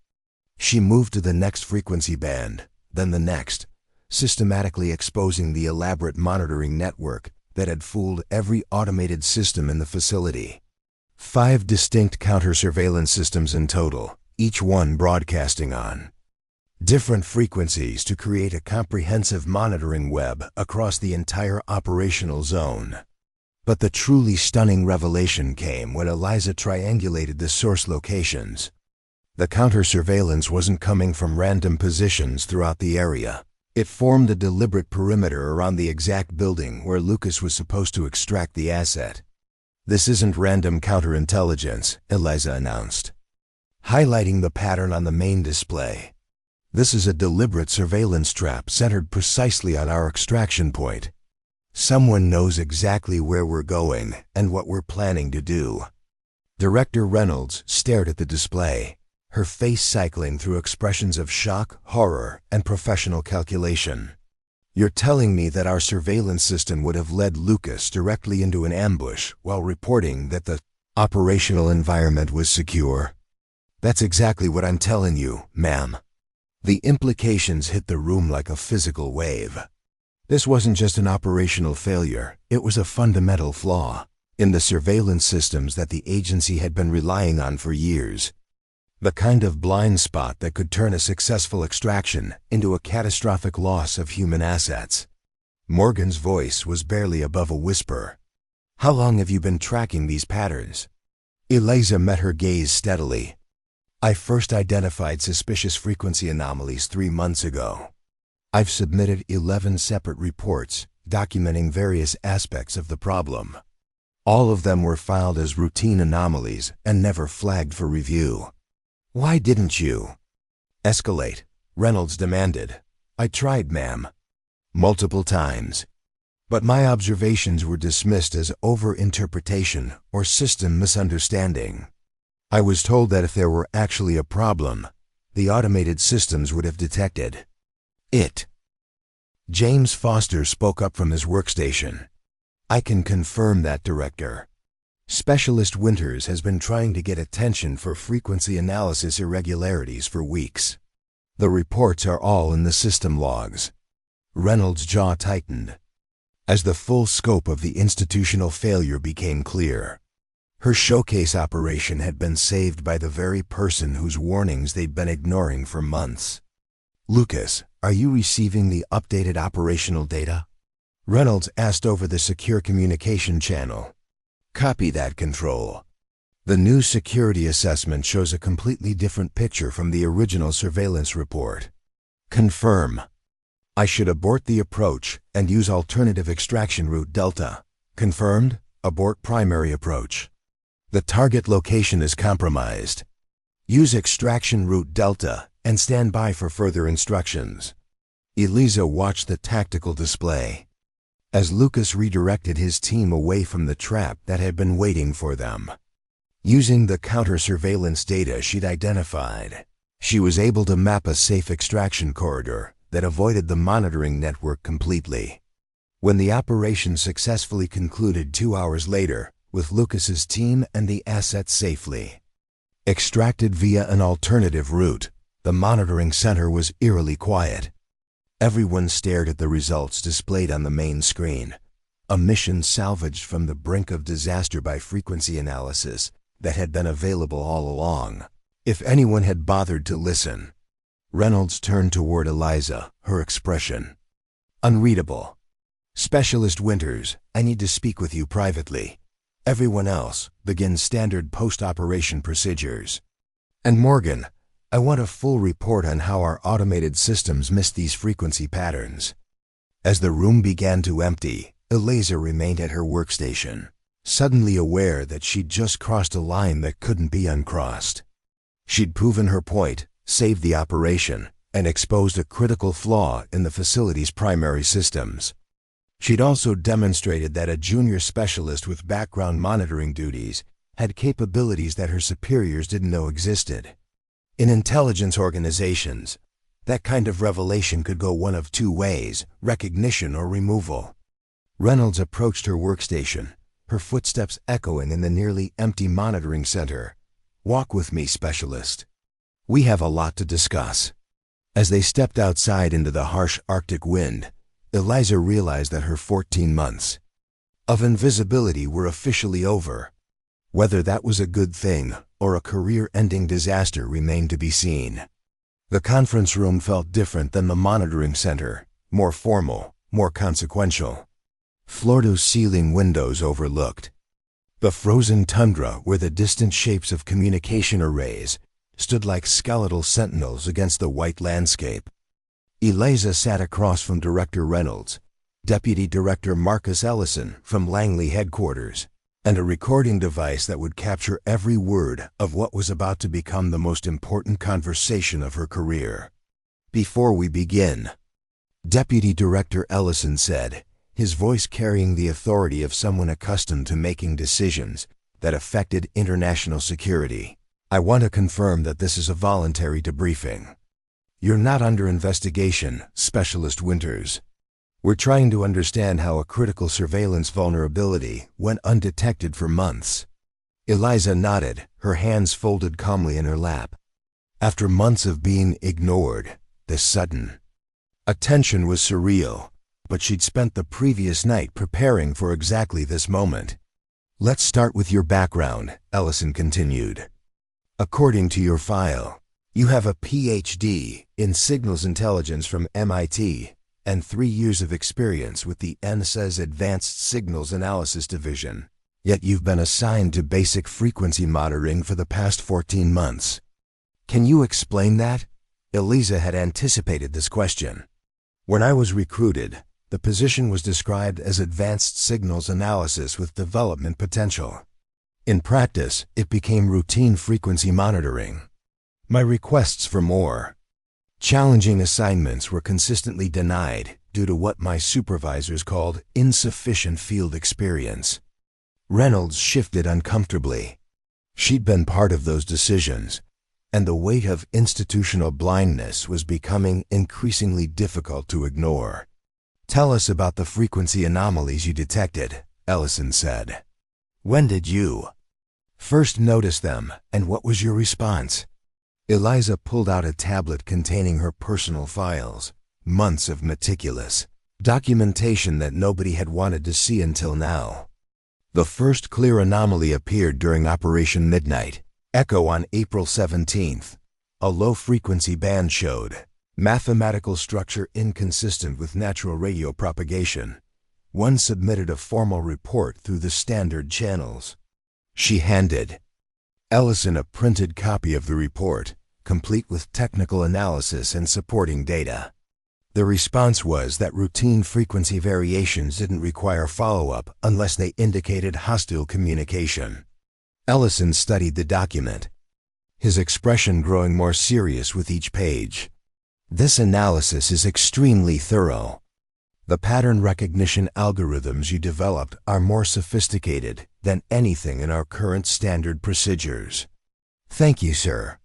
She moved to the next frequency band, then the next, systematically exposing the elaborate monitoring network that had fooled every automated system in the facility. 5 distinct counter-surveillance systems in total, each one broadcasting on different frequencies to create a comprehensive monitoring web across the entire operational zone. But the truly stunning revelation came when Eliza triangulated the source locations. The counter-surveillance wasn't coming from random positions throughout the area. It formed a deliberate perimeter around the exact building where Lucas was supposed to extract the asset. "This isn't random counterintelligence," Eliza announced, highlighting the pattern on the main display. "This is a deliberate surveillance trap centered precisely on our extraction point. Someone knows exactly where we're going and what we're planning to do." Director Reynolds stared at the display, her face cycling through expressions of shock, horror, and professional calculation. "You're telling me that our surveillance system would have led Lucas directly into an ambush while reporting that the operational environment was secure?" "That's exactly what I'm telling you, ma'am." The implications hit the room like a physical wave. This wasn't just an operational failure, it was a fundamental flaw in the surveillance systems that the agency had been relying on for years. The kind of blind spot that could turn a successful extraction into a catastrophic loss of human assets. Morgan's voice was barely above a whisper. "How long have you been tracking these patterns?" Eliza met her gaze steadily. "I first identified suspicious frequency anomalies 3 months ago. I've submitted 11 separate reports documenting various aspects of the problem. All of them were filed as routine anomalies and never flagged for review." "Why didn't you escalate?" Reynolds demanded. "I tried, ma'am. Multiple times. But my observations were dismissed as over-interpretation or system misunderstanding. I was told that if there were actually a problem, the automated systems would have detected it." James Foster spoke up from his workstation. "I can confirm that, Director. Specialist Winters has been trying to get attention for frequency analysis irregularities for weeks. The reports are all in the system logs." Reynolds' jaw tightened as the full scope of the institutional failure became clear. Her showcase operation had been saved by the very person whose warnings they'd been ignoring for months. "Lucas, are you receiving the updated operational data?" Reynolds asked over the secure communication channel. "Copy that, Control. The new security assessment shows a completely different picture from the original surveillance report. Confirm. I should abort the approach and use alternative extraction route Delta. Confirmed. Abort primary approach." The target location is compromised. Use extraction route Delta and stand by for further instructions. Eliza watched the tactical display as Lucas redirected his team away from the trap that had been waiting for them. Using the counter-surveillance data she'd identified, she was able to map a safe extraction corridor that avoided the monitoring network completely. When the operation successfully concluded 2 hours later, with Lucas's team and the assets safely extracted via an alternative route, the monitoring center was eerily quiet. Everyone stared at the results displayed on the main screen, a mission salvaged from the brink of disaster by frequency analysis that had been available all along. If anyone had bothered to listen. Reynolds turned toward Eliza, her expression unreadable. Specialist Winters, I need to speak with you privately. Everyone else, begin standard post-operation procedures. And Morgan, I want a full report on how our automated systems missed these frequency patterns. As the room began to empty, Eliza remained at her workstation, suddenly aware that she'd just crossed a line that couldn't be uncrossed. She'd proven her point, saved the operation, and exposed a critical flaw in the facility's primary systems. She'd also demonstrated that a junior specialist with background monitoring duties had capabilities that her superiors didn't know existed. In intelligence organizations, that kind of revelation could go one of two ways: recognition or removal. Reynolds approached her workstation, her footsteps echoing in the nearly empty monitoring center. Walk with me, specialist. We have a lot to discuss. As they stepped outside into the harsh Arctic wind, Eliza realized that her 14 months of invisibility were officially over. Whether that was a good thing or a career-ending disaster remained to be seen. The conference room felt different than the monitoring center, more formal, more consequential. Floor-to-ceiling windows overlooked the frozen tundra, where the distant shapes of communication arrays stood like skeletal sentinels against the white landscape. Eliza sat across from Director Reynolds, Deputy Director Marcus Ellison from Langley headquarters, and a recording device that would capture every word of what was about to become the most important conversation of her career. Before we begin, Deputy Director Ellison said, his voice carrying the authority of someone accustomed to making decisions that affected international security, I want to confirm that this is a voluntary debriefing. You're not under investigation, Specialist Winters. We're trying to understand how a critical surveillance vulnerability went undetected for months. Eliza nodded, her hands folded calmly in her lap. After months of being ignored, this sudden attention was surreal, but she'd spent the previous night preparing for exactly this moment. Let's start with your background, Ellison continued. According to your file, you have a PhD in signals intelligence from MIT and 3 years of experience with the NSA's Advanced Signals Analysis Division. Yet you've been assigned to basic frequency monitoring for the past 14 months. Can you explain that? Eliza had anticipated this question. When I was recruited, the position was described as Advanced Signals Analysis with Development Potential. In practice, it became routine frequency monitoring. My requests for more challenging assignments were consistently denied due to what my supervisors called insufficient field experience. Reynolds shifted uncomfortably. She'd been part of those decisions, and the weight of institutional blindness was becoming increasingly difficult to ignore. Tell us about the frequency anomalies you detected, Ellison said. When did you first notice them, and what was your response? Eliza pulled out a tablet containing her personal files, months of meticulous documentation that nobody had wanted to see until now. The first clear anomaly appeared during Operation Midnight Echo on April 17th. A low-frequency band showed mathematical structure inconsistent with natural radio propagation. One submitted a formal report through the standard channels. She handed Ellison a printed copy of the report, complete with technical analysis and supporting data. The response was that routine frequency variations didn't require follow-up unless they indicated hostile communication. Ellison studied the document, his expression growing more serious with each page. This analysis is extremely thorough. The pattern recognition algorithms you developed are more sophisticated than anything in our current standard procedures. Thank you, sir.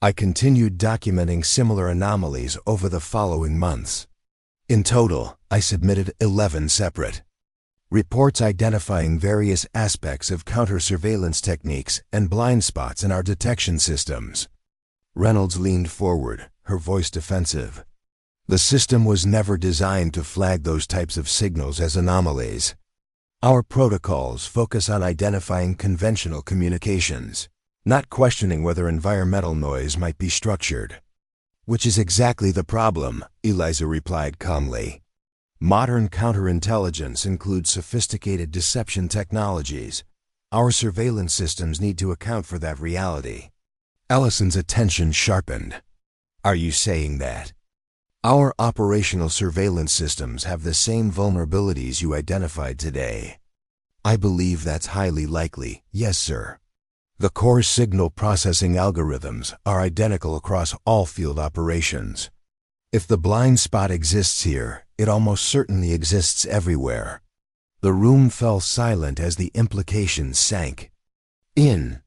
I continued documenting similar anomalies over the following months. In total, I submitted 11 separate reports identifying various aspects of counter-surveillance techniques and blind spots in our detection systems. Reynolds leaned forward, her voice defensive. The system was never designed to flag those types of signals as anomalies. Our protocols focus on identifying conventional communications, not questioning whether environmental noise might be structured. Which is exactly the problem, Eliza replied calmly. Modern counterintelligence includes sophisticated deception technologies. Our surveillance systems need to account for that reality. Ellison's attention sharpened. Are you saying that our operational surveillance systems have the same vulnerabilities you identified today? I believe that's highly likely, yes, sir. The core signal processing algorithms are identical across all field operations. If the blind spot exists here, it almost certainly exists everywhere. The room fell silent as the implications sank in.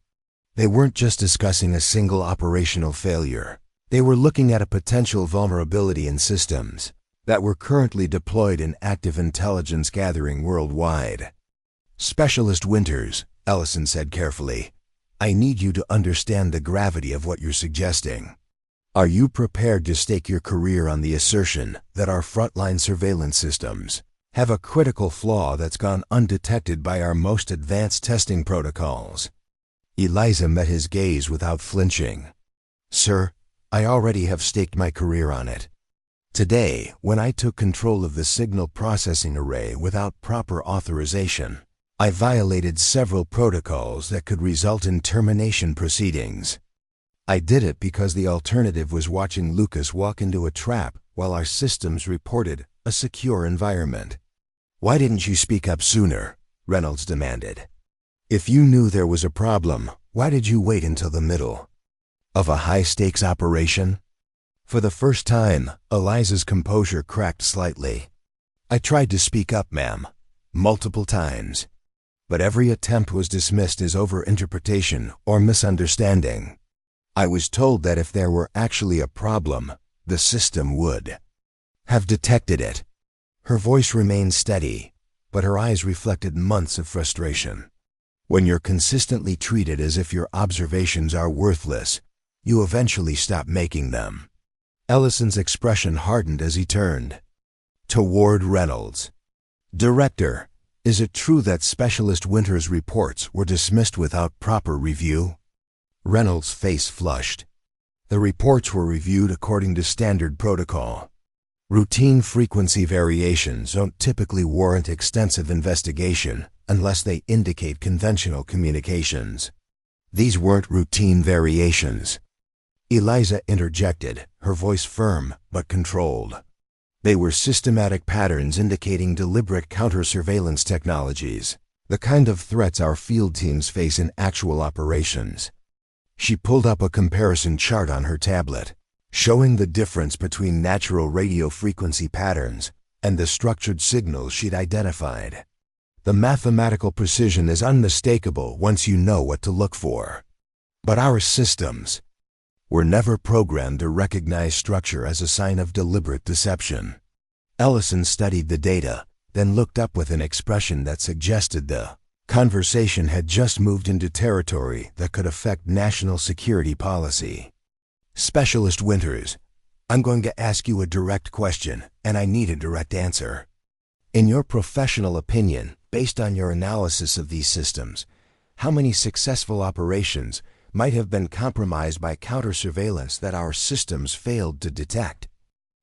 They weren't just discussing a single operational failure. They were looking at a potential vulnerability in systems that were currently deployed in active intelligence gathering worldwide. Specialist Winters, Ellison said carefully, I need you to understand the gravity of what you're suggesting. Are you prepared to stake your career on the assertion that our frontline surveillance systems have a critical flaw that's gone undetected by our most advanced testing protocols? Eliza met his gaze without flinching. Sir, I already have staked my career on it. Today, when I took control of the signal processing array without proper authorization, I violated several protocols that could result in termination proceedings. I did it because the alternative was watching Lucas walk into a trap while our systems reported a secure environment. Why didn't you speak up sooner? Reynolds demanded. If you knew there was a problem, why did you wait until the middle of a high-stakes operation? For the first time, Eliza's composure cracked slightly. I tried to speak up, ma'am, multiple times. But every attempt was dismissed as overinterpretation or misunderstanding. I was told that if there were actually a problem, the system would have detected it. Her voice remained steady, but her eyes reflected months of frustration. When you're consistently treated as if your observations are worthless, you eventually stop making them. Ellison's expression hardened as he turned toward Reynolds. Director, is it true that Specialist Winters' reports were dismissed without proper review? Reynolds' face flushed. The reports were reviewed according to standard protocol. Routine frequency variations don't typically warrant extensive investigation unless they indicate conventional communications. These weren't routine variations. Eliza interjected, her voice firm but controlled. They were systematic patterns indicating deliberate counter-surveillance technologies, the kind of threats our field teams face in actual operations. She pulled up a comparison chart on her tablet, showing the difference between natural radio frequency patterns and the structured signals she'd identified. The mathematical precision is unmistakable once you know what to look for. But our systems were never programmed to recognize structure as a sign of deliberate deception. Ellison studied the data, then looked up with an expression that suggested the conversation had just moved into territory that could affect national security policy. Specialist Winters, I'm going to ask you a direct question, and I need a direct answer. In your professional opinion, based on your analysis of these systems, how many successful operations might have been compromised by counter-surveillance that our systems failed to detect?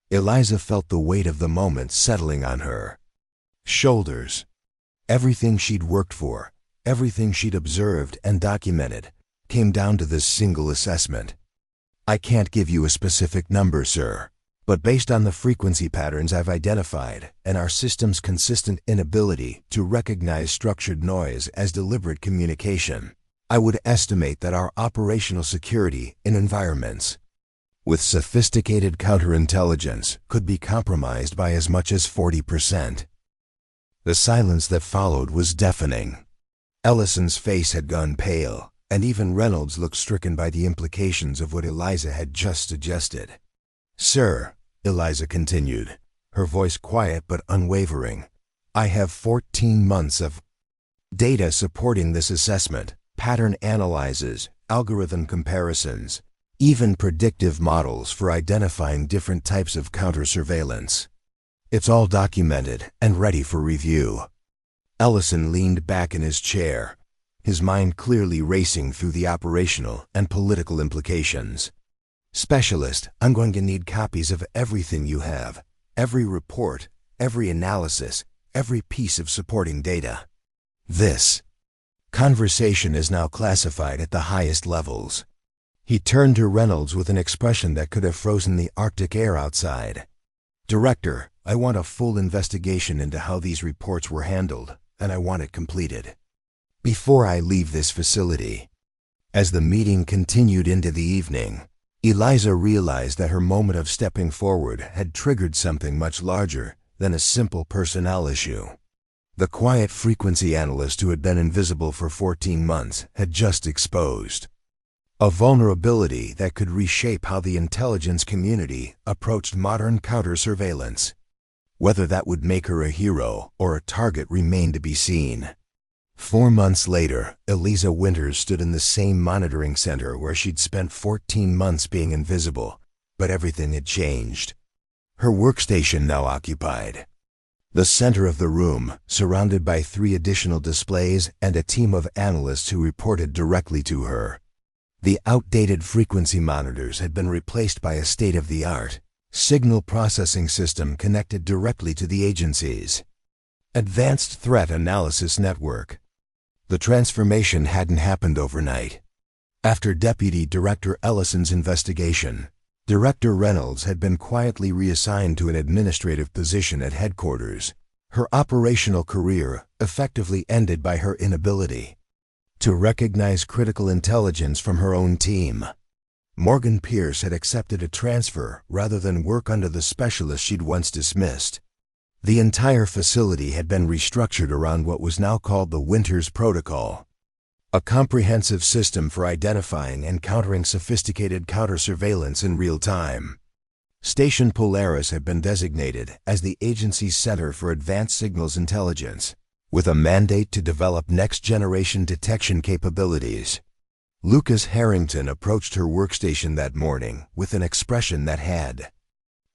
Eliza felt the weight of the moment settling on her shoulders. Everything she'd worked for, everything she'd observed and documented, came down to this single assessment. I can't give you a specific number, sir, but based on the frequency patterns I've identified and our system's consistent inability to recognize structured noise as deliberate communication, I would estimate that our operational security in environments with sophisticated counterintelligence could be compromised by as much as 40%. The silence that followed was deafening. Ellison's face had gone pale, and even Reynolds looked stricken by the implications of what Eliza had just suggested. "Sir," Eliza continued, her voice quiet but unwavering, "I have 14 months of data supporting this assessment, pattern analyses, algorithm comparisons, even predictive models for identifying different types of counter-surveillance. It's all documented and ready for review." Ellison leaned back in his chair, his mind clearly racing through the operational and political implications. "Specialist, I'm going to need copies of everything you have, every report, every analysis, every piece of supporting data. This conversation is now classified at the highest levels." He turned to Reynolds with an expression that could have frozen the Arctic air outside. "Director, I want a full investigation into how these reports were handled, and I want it completed before I leave this facility." As the meeting continued into the evening, Eliza realized that her moment of stepping forward had triggered something much larger than a simple personnel issue. The quiet frequency analyst who had been invisible for 14 months had just exposed a vulnerability that could reshape how the intelligence community approached modern counter-surveillance. Whether that would make her a hero or a target remained to be seen. 4 months later, Eliza Winters stood in the same monitoring center where she'd spent 14 months being invisible, but everything had changed. Her workstation now occupied the center of the room, surrounded by 3 additional displays and a team of analysts who reported directly to her. The outdated frequency monitors had been replaced by a state-of-the-art signal processing system connected directly to the agency's advanced threat analysis network. The transformation hadn't happened overnight. After Deputy Director Ellison's investigation, Director Reynolds had been quietly reassigned to an administrative position at headquarters. Her operational career effectively ended by her inability to recognize critical intelligence from her own team. Morgan Pierce had accepted a transfer rather than work under the specialist she'd once dismissed. The entire facility had been restructured around what was now called the Winters Protocol, a comprehensive system for identifying and countering sophisticated counter-surveillance in real time. Station Polaris had been designated as the agency's Center for Advanced Signals Intelligence, with a mandate to develop next-generation detection capabilities. Lucas Harrington approached her workstation that morning with an expression that had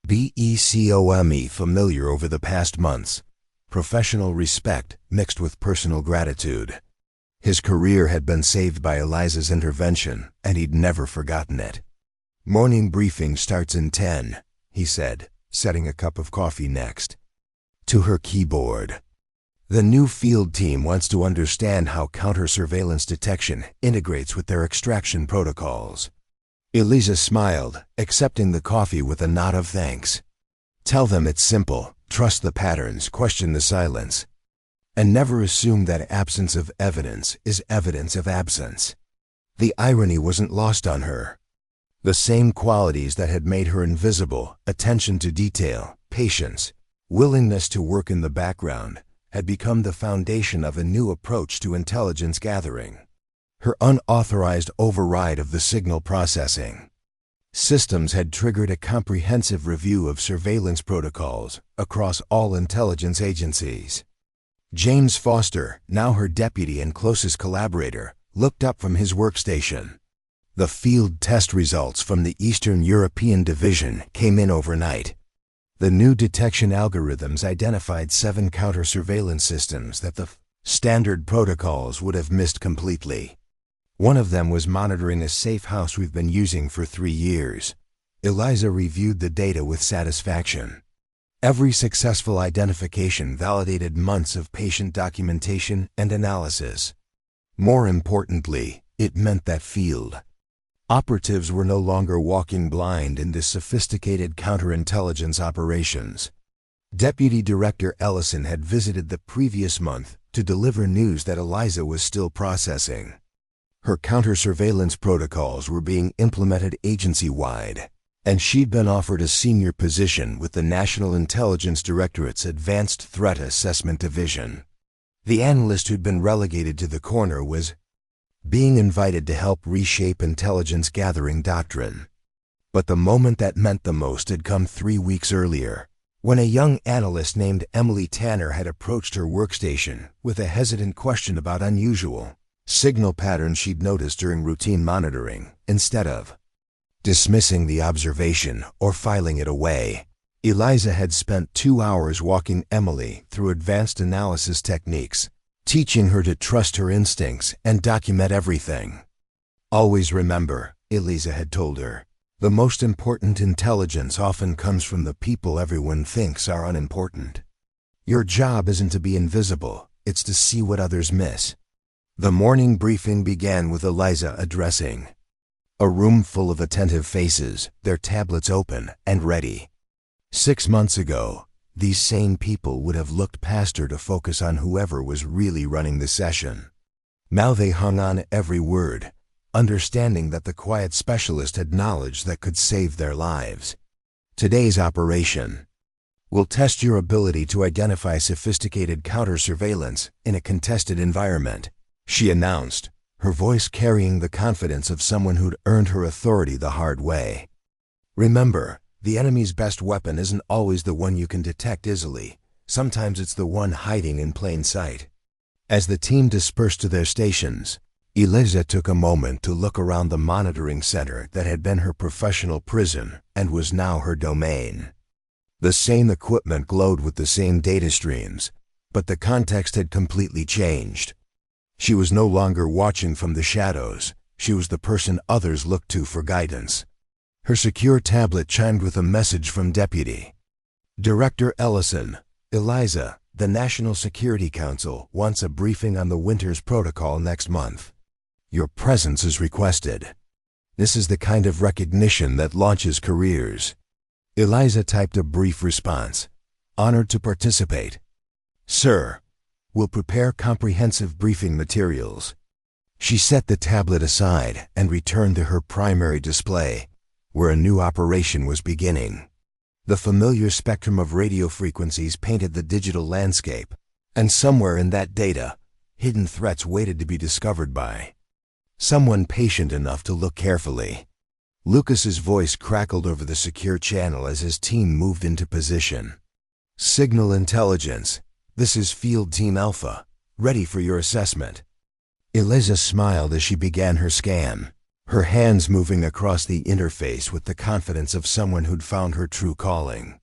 become familiar over the past months, professional respect mixed with personal gratitude. His career had been saved by Eliza's intervention, and he'd never forgotten it. "Morning briefing starts in 10, he said, setting a cup of coffee next to her keyboard. "The new field team wants to understand how counter-surveillance detection integrates with their extraction protocols." Eliza smiled, accepting the coffee with a nod of thanks. "Tell them it's simple. Trust the patterns, question the silence, and never assume that absence of evidence is evidence of absence." The irony wasn't lost on her. The same qualities that had made her invisible, attention to detail, patience, willingness to work in the background, had become the foundation of a new approach to intelligence gathering. Her unauthorized override of the signal processing systems had triggered a comprehensive review of surveillance protocols across all intelligence agencies. James Foster, now her deputy and closest collaborator, looked up from his workstation. The field test results from the Eastern European Division came in overnight. The new detection algorithms identified 7 counter-surveillance systems that the standard protocols would have missed completely. One of them was monitoring a safe house we've been using for 3 years. Eliza reviewed the data with satisfaction. Every successful identification validated months of patient documentation and analysis. More importantly, it meant that field operatives were no longer walking blind into sophisticated counterintelligence operations. Deputy Director Ellison had visited the previous month to deliver news that Eliza was still processing. Her counter-surveillance protocols were being implemented agency-wide, and she'd been offered a senior position with the National Intelligence Directorate's Advanced Threat Assessment Division. The analyst who'd been relegated to the corner was being invited to help reshape intelligence-gathering doctrine. But the moment that meant the most had come 3 weeks earlier, when a young analyst named Emily Tanner had approached her workstation with a hesitant question about unusual signal patterns she'd noticed during routine monitoring. Instead of dismissing the observation or filing it away, Eliza had spent 2 hours walking Emily through advanced analysis techniques, teaching her to trust her instincts and document everything. "Always remember," Eliza had told her, "the most important intelligence often comes from the people everyone thinks are unimportant. Your job isn't to be invisible, it's to see what others miss." The morning briefing began with Eliza addressing a room full of attentive faces, their tablets open and ready. 6 months ago, these sane people would have looked past her to focus on whoever was really running the session. Now they hung on every word, understanding that the quiet specialist had knowledge that could save their lives. "Today's operation will test your ability to identify sophisticated counter-surveillance in a contested environment," she announced, her voice carrying the confidence of someone who'd earned her authority the hard way. "Remember, the enemy's best weapon isn't always the one you can detect easily. Sometimes it's the one hiding in plain sight." As the team dispersed to their stations, Eliza took a moment to look around the monitoring center that had been her professional prison and was now her domain. The same equipment glowed with the same data streams, but the context had completely changed. She was no longer watching from the shadows. She was the person others looked to for guidance. Her secure tablet chimed with a message from Deputy Director Ellison. "Eliza, the National Security Council wants a briefing on the Winters Protocol next month. Your presence is requested. This is the kind of recognition that launches careers." Eliza typed a brief response. "Honored to participate. Sir, we'll prepare comprehensive briefing materials." She set the tablet aside and returned to her primary display, where a new operation was beginning. The familiar spectrum of radio frequencies painted the digital landscape, and somewhere in that data, hidden threats waited to be discovered by someone patient enough to look carefully. Lucas's voice crackled over the secure channel as his team moved into position. "Signal intelligence. This is Field Team Alpha, ready for your assessment." Eliza smiled as she began her scan, her hands moving across the interface with the confidence of someone who'd found her true calling.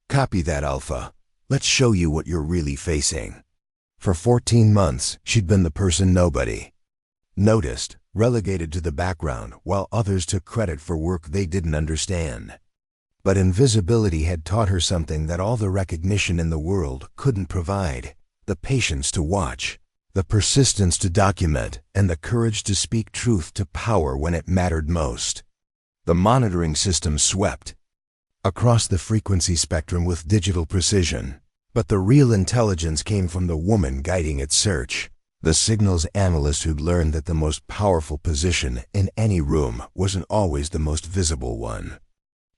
"Copy that, Alpha. Let's show you what you're really facing." For 14 months, she'd been the person nobody noticed, relegated to the background while others took credit for work they didn't understand. But invisibility had taught her something that all the recognition in the world couldn't provide: the patience to watch, the persistence to document, and the courage to speak truth to power when it mattered most. The monitoring system swept across the frequency spectrum with digital precision, but the real intelligence came from the woman guiding its search, the signals analyst who'd learned that the most powerful position in any room wasn't always the most visible one.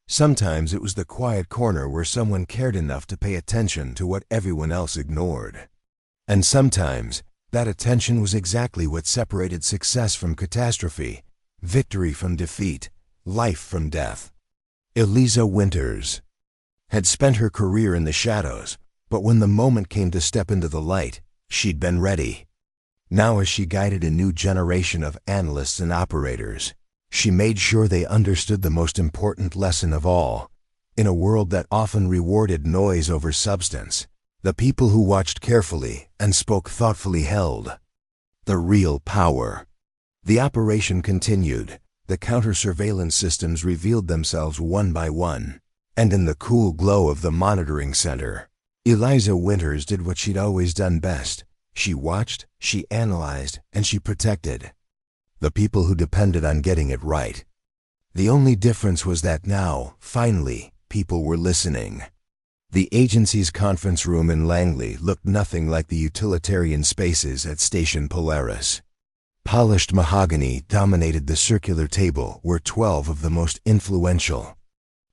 Sometimes it was the quiet corner where someone cared enough to pay attention to what everyone else ignored. And sometimes that attention was exactly what separated success from catastrophe, victory from defeat, life from death. Eliza Winters had spent her career in the shadows, but when the moment came to step into the light, she'd been ready. Now, as she guided a new generation of analysts and operators, she made sure they understood the most important lesson of all. In a world that often rewarded noise over substance, the people who watched carefully and spoke thoughtfully held the real power. The operation continued. The counter-surveillance systems revealed themselves one by one, and in the cool glow of the monitoring center, Eliza Winters did what she'd always done best. She watched, she analyzed, and she protected the people who depended on getting it right. The only difference was that now, finally, people were listening. The agency's conference room in Langley looked nothing like the utilitarian spaces at Station Polaris. Polished mahogany dominated the circular table where 12 of the most influential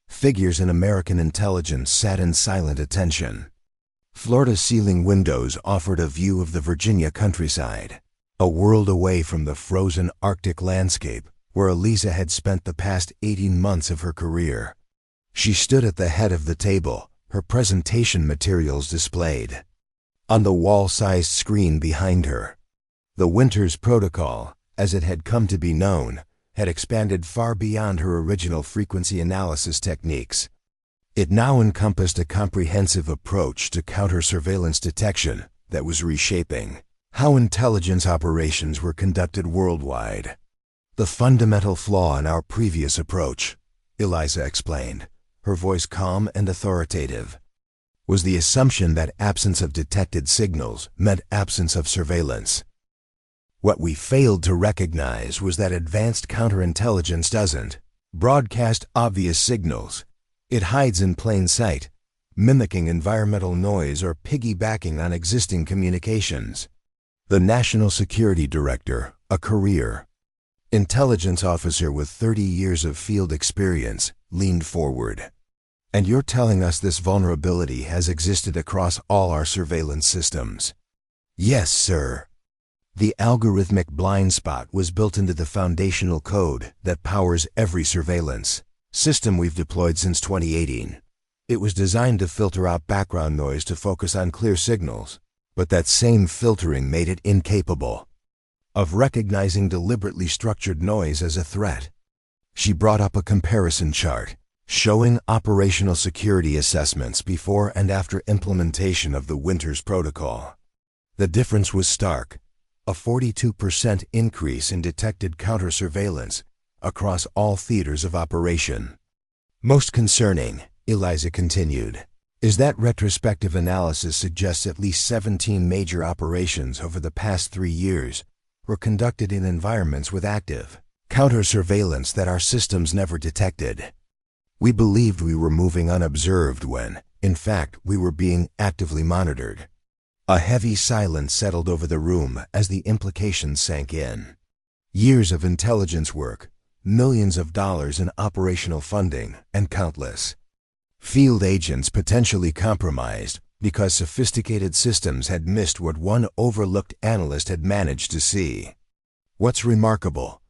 figures in American intelligence sat in silent attention. Floor-to-ceiling windows offered a view of the Virginia countryside, a world away from the frozen Arctic landscape where Eliza had spent the past 18 months of her career. She stood at the head of the table, her presentation materials displayed. On the wall-sized screen behind her, the Winters Protocol, as it had come to be known, had expanded far beyond her original frequency analysis techniques. It now encompassed a comprehensive approach to counter-surveillance detection that was reshaping how intelligence operations were conducted worldwide. The fundamental flaw in our previous approach, Eliza explained, her voice calm and authoritative, was the assumption that absence of detected signals meant absence of surveillance. What we failed to recognize was that advanced counterintelligence doesn't broadcast obvious signals. It hides in plain sight, mimicking environmental noise or piggybacking on existing communications. The National Security Director, a career intelligence officer with 30 years of field experience, leaned forward. "And you're telling us this vulnerability has existed across all our surveillance systems?" "Yes, sir. The algorithmic blind spot was built into the foundational code that powers every surveillance system we've deployed since 2018. It was designed to filter out background noise to focus on clear signals, but that same filtering made it incapable of recognizing deliberately structured noise as a threat." She brought up a comparison chart showing operational security assessments before and after implementation of the Winters Protocol. The difference was stark. A 42% increase in detected counter-surveillance across all theaters of operation. "Most concerning," Eliza continued, "is that retrospective analysis suggests at least 17 major operations over the past 3 years were conducted in environments with active counter-surveillance that our systems never detected. We believed we were moving unobserved when, in fact, we were being actively monitored." A heavy silence settled over the room as the implications sank in. Years of intelligence work, millions of dollars in operational funding, and countless field agents potentially compromised because sophisticated systems had missed what one overlooked analyst had managed to see. "What's remarkable,"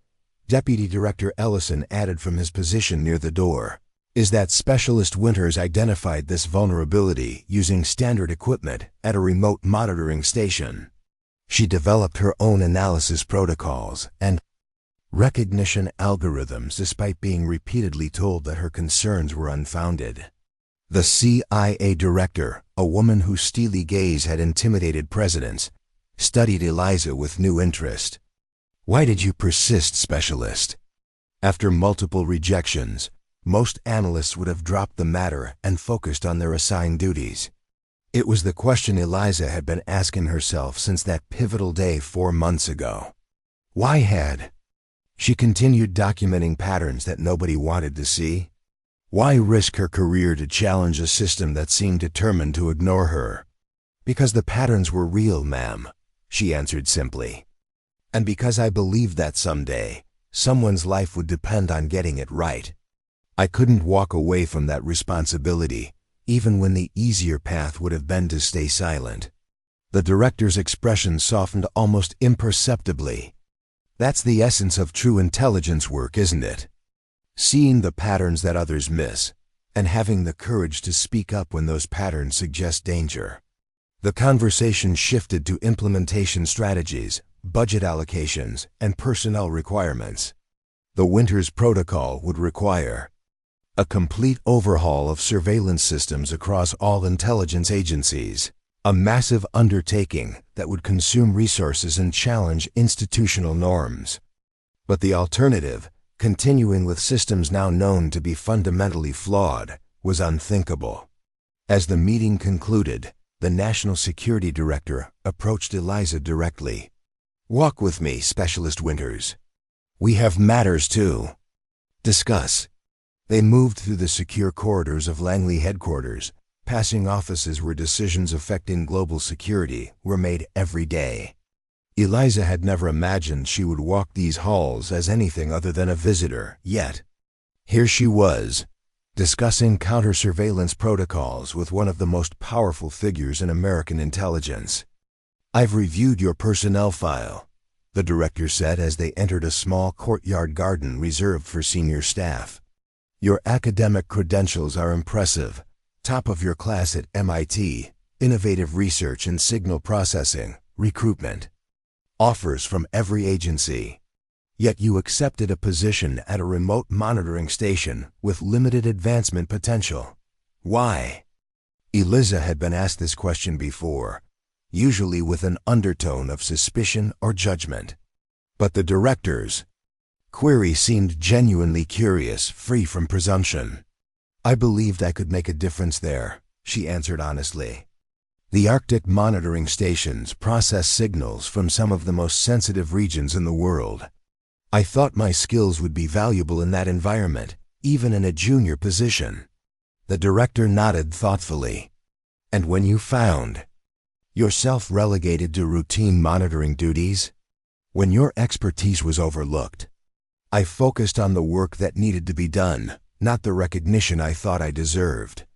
Deputy Director Ellison added from his position near the door, "is that Specialist Winters identified this vulnerability using standard equipment at a remote monitoring station. She developed her own analysis protocols and recognition algorithms despite being repeatedly told that her concerns were unfounded." The CIA director, a woman whose steely gaze had intimidated presidents, studied Eliza with new interest. "Why did you persist, Specialist?" After multiple rejections, most analysts would have dropped the matter and focused on their assigned duties. It was the question Eliza had been asking herself since that pivotal day 4 months ago. Why had she continued documenting patterns that nobody wanted to see? Why risk her career to challenge a system that seemed determined to ignore her? "Because the patterns were real, ma'am," she answered simply. "And because I believed that someday, someone's life would depend on getting it right. I couldn't walk away from that responsibility, even when the easier path would have been to stay silent." The director's expression softened almost imperceptibly. "That's the essence of true intelligence work, isn't it? Seeing the patterns that others miss, and having the courage to speak up when those patterns suggest danger." The conversation shifted to implementation strategies, budget allocations, and personnel requirements. The Winters Protocol would require a complete overhaul of surveillance systems across all intelligence agencies, a massive undertaking that would consume resources and challenge institutional norms. But the alternative, continuing with systems now known to be fundamentally flawed, was unthinkable. As the meeting concluded, the National Security Director approached Eliza directly. "Walk with me, Specialist Winters. We have matters to discuss." They moved through the secure corridors of Langley headquarters, passing offices where decisions affecting global security were made every day. Eliza had never imagined she would walk these halls as anything other than a visitor, yet here she was, discussing counter-surveillance protocols with one of the most powerful figures in American intelligence. "I've reviewed your personnel file," the director said as they entered a small courtyard garden reserved for senior staff. "Your academic credentials are impressive. Top of your class at MIT, innovative research in signal processing, recruitment. Offers from every agency. Yet you accepted a position at a remote monitoring station with limited advancement potential. Why?" Eliza had been asked this question before, usually with an undertone of suspicion or judgment. But the director's query seemed genuinely curious, free from presumption. "I believed I could make a difference there," she answered honestly. "The Arctic monitoring stations process signals from some of the most sensitive regions in the world. I thought my skills would be valuable in that environment, even in a junior position." The director nodded thoughtfully. "And when you found yourself relegated to routine monitoring duties? When your expertise was overlooked? I focused on the work that needed to be done, not the recognition I thought I deserved.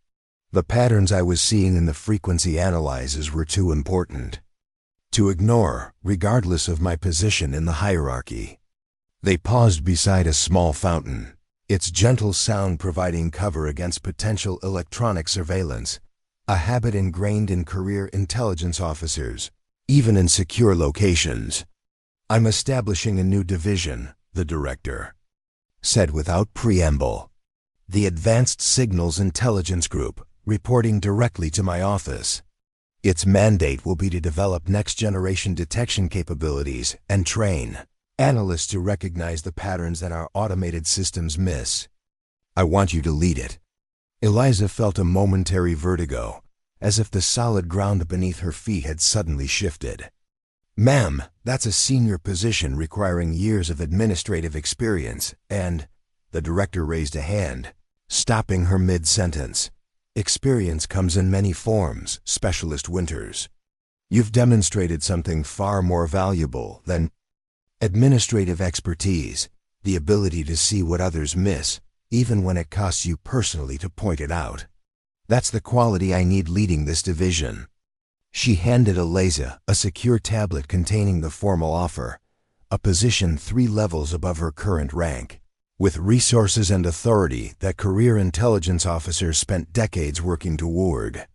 The patterns I was seeing in the frequency analyses were too important to ignore, regardless of my position in the hierarchy." They paused beside a small fountain, its gentle sound providing cover against potential electronic surveillance, a habit ingrained in career intelligence officers, even in secure locations. "I'm establishing a new division," the director said without preamble. "The Advanced Signals Intelligence Group, reporting directly to my office. Its mandate will be to develop next-generation detection capabilities and train analysts to recognize the patterns that our automated systems miss. I want you to lead it." Eliza felt a momentary vertigo, as if the solid ground beneath her feet had suddenly shifted. "Ma'am, that's a senior position requiring years of administrative experience, and—" the director raised a hand, stopping her mid-sentence. "Experience comes in many forms, Specialist Winters. You've demonstrated something far more valuable than administrative expertise, the ability to see what others miss, even when it costs you personally to point it out. That's the quality I need leading this division." She handed Eliza a secure tablet containing the formal offer, a position 3 levels above her current rank, with resources and authority that career intelligence officers spent decades working toward.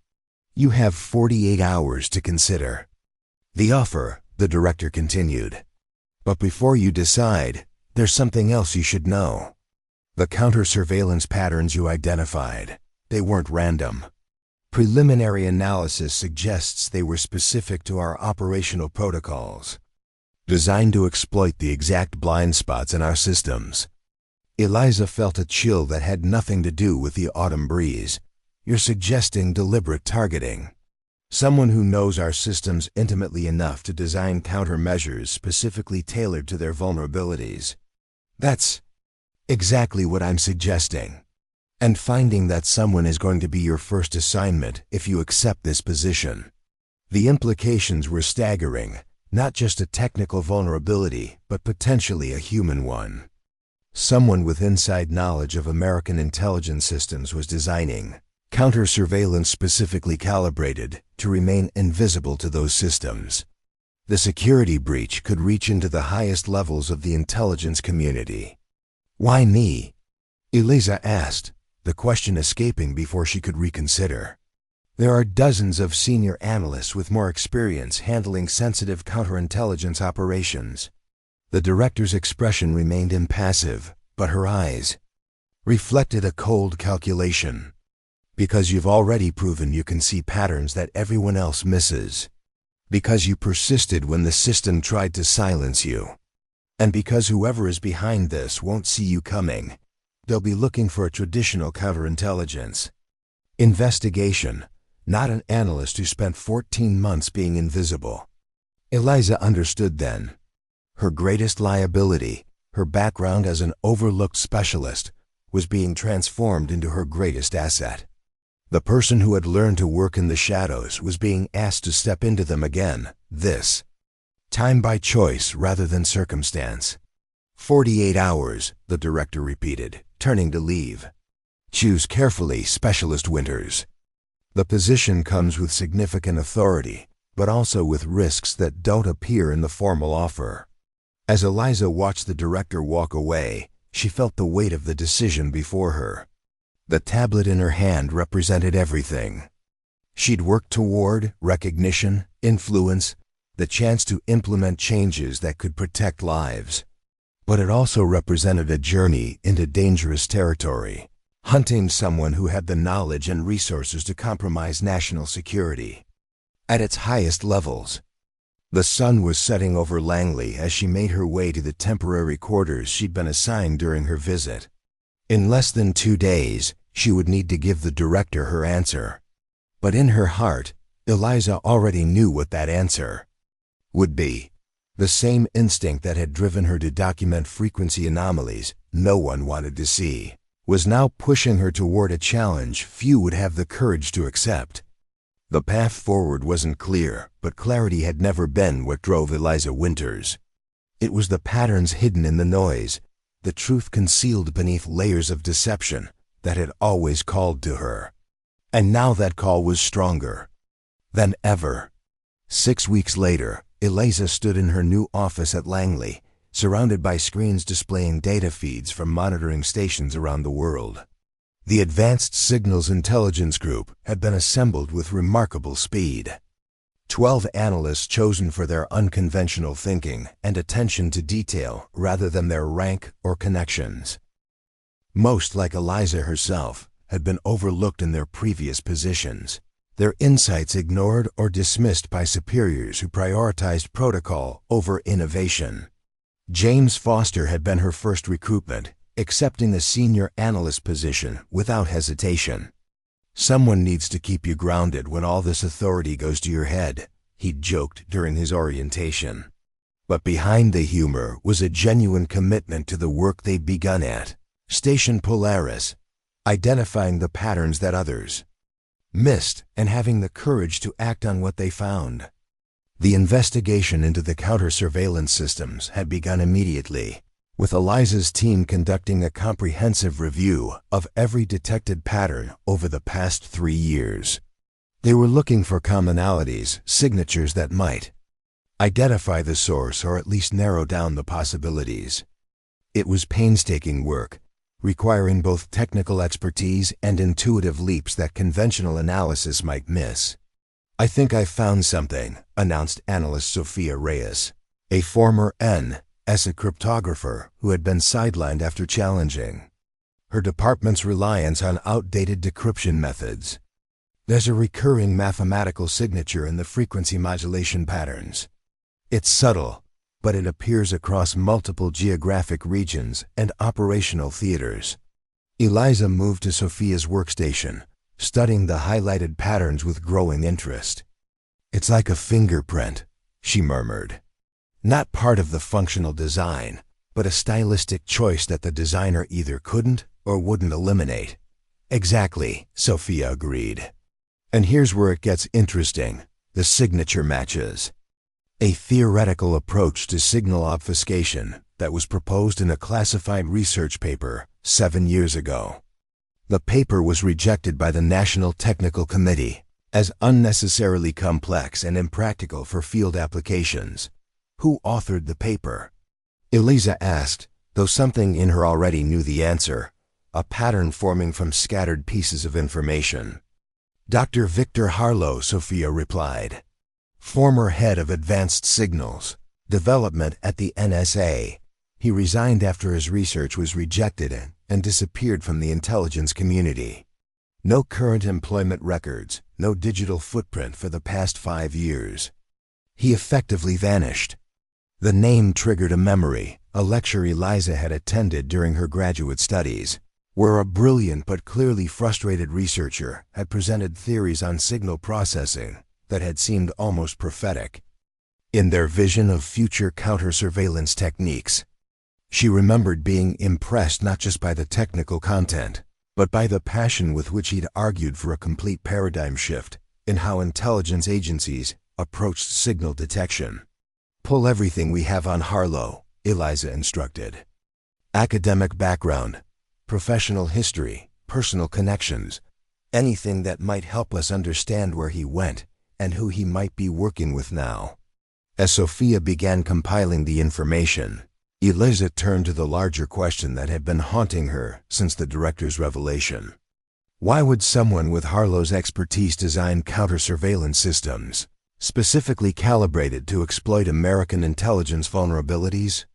"You have 48 hours to consider the offer," the director continued. "But before you decide, there's something else you should know. The counter-surveillance patterns you identified, they weren't random. Preliminary analysis suggests they were specific to our operational protocols, designed to exploit the exact blind spots in our systems." Eliza felt a chill that had nothing to do with the autumn breeze. "You're suggesting deliberate targeting. Someone who knows our systems intimately enough to design countermeasures specifically tailored to their vulnerabilities." "That's exactly what I'm suggesting. And finding that someone is going to be your first assignment if you accept this position." The implications were staggering, not just a technical vulnerability, but potentially a human one. Someone with inside knowledge of American intelligence systems was designing counter-surveillance specifically calibrated to remain invisible to those systems. The security breach could reach into the highest levels of the intelligence community. "Why me?" Eliza asked, the question escaping before she could reconsider. "There are dozens of senior analysts with more experience handling sensitive counterintelligence operations." The director's expression remained impassive, but her eyes reflected a cold calculation. "Because you've already proven you can see patterns that everyone else misses. Because you persisted when the system tried to silence you. And because whoever is behind this won't see you coming. They'll be looking for a traditional counterintelligence investigation, not an analyst who spent 14 months being invisible." Eliza understood then. Her greatest liability, her background as an overlooked specialist, was being transformed into her greatest asset. The person who had learned to work in the shadows was being asked to step into them again. This Time by choice rather than circumstance. 48 hours, the director repeated, turning to leave. Choose carefully, Specialist Winters. The position comes with significant authority, but also with risks that don't appear in the formal offer. As Eliza watched the director walk away, she felt the weight of the decision before her. The tablet in her hand represented everything. She'd worked toward recognition, influence, the chance to implement changes that could protect lives. But it also represented a journey into dangerous territory, hunting someone who had the knowledge and resources to compromise national security. At its highest levels, the sun was setting over Langley as she made her way to the temporary quarters she'd been assigned during her visit. In less than 2 days, she would need to give the director her answer. But in her heart, Eliza already knew what that answer would be. The same instinct that had driven her to document frequency anomalies no one wanted to see was now pushing her toward a challenge few would have the courage to accept. The path forward wasn't clear, but clarity had never been what drove Eliza Winters. It was the patterns hidden in the noise, the truth concealed beneath layers of deception, that had always called to her. And now that call was stronger than ever. 6 weeks later, Eliza stood in her new office at Langley, surrounded by screens displaying data feeds from monitoring stations around the world. The Advanced Signals Intelligence Group had been assembled with remarkable speed. 12 analysts chosen for their unconventional thinking and attention to detail rather than their rank or connections. Most, like Eliza herself, had been overlooked in their previous positions, their insights ignored or dismissed by superiors who prioritized protocol over innovation. James Foster had been her first recruitment, accepting the senior analyst position without hesitation. "Someone needs to keep you grounded when all this authority goes to your head," he'd joked during his orientation. But behind the humor was a genuine commitment to the work they'd begun at Station Polaris, identifying the patterns that others missed and having the courage to act on what they found. The investigation into the counter-surveillance systems had begun immediately, with Eliza's team conducting a comprehensive review of every detected pattern over the past 3 years. They were looking for commonalities, signatures that might identify the source or at least narrow down the possibilities. It was painstaking work, requiring both technical expertise and intuitive leaps that conventional analysis might miss. "I think I found something," announced analyst Sophia Reyes, a former NSA cryptographer who had been sidelined after challenging her department's reliance on outdated decryption methods. "There's a recurring mathematical signature in the frequency modulation patterns. It's subtle, but it appears across multiple geographic regions and operational theaters." Eliza moved to Sophia's workstation, studying the highlighted patterns with growing interest. "It's like a fingerprint," she murmured. Not part of the functional design, but a stylistic choice that the designer either couldn't or wouldn't eliminate. "Exactly," Sophia agreed. "And here's where it gets interesting, the signature matches. A theoretical approach to signal obfuscation that was proposed in a classified research paper 7 years ago. The paper was rejected by the National Technical Committee as unnecessarily complex and impractical for field applications. Who authored the paper?" Eliza asked, though something in her already knew the answer, a pattern forming from scattered pieces of information. "Dr. Victor Harlow," Sophia replied. "Former head of Advanced Signals Development at the NSA. He resigned after his research was rejected and disappeared from the intelligence community. No current employment records, no digital footprint for the past 5 years. He effectively vanished." The name triggered a memory, a lecture Eliza had attended during her graduate studies, where a brilliant but clearly frustrated researcher had presented theories on signal processing that had seemed almost prophetic in their vision of future counter-surveillance techniques. She remembered being impressed not just by the technical content, but by the passion with which he'd argued for a complete paradigm shift in how intelligence agencies approached signal detection. Pull everything we have on Harlow, Eliza instructed. Academic background, professional history, personal connections, anything that might help us understand where he went and who he might be working with now. As Sophia began compiling the information, Eliza turned to the larger question that had been haunting her since the director's revelation. Why would someone with Harlow's expertise design counter-surveillance systems, specifically calibrated to exploit American intelligence vulnerabilities?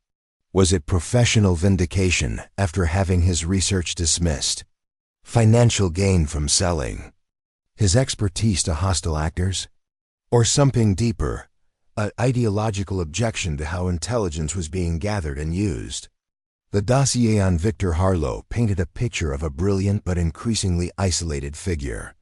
Was it professional vindication after having his research dismissed? Financial gain from selling? His expertise to hostile actors? Or something deeper, an ideological objection to how intelligence was being gathered and used? The dossier on Victor Harlow painted a picture of a brilliant but increasingly isolated figure.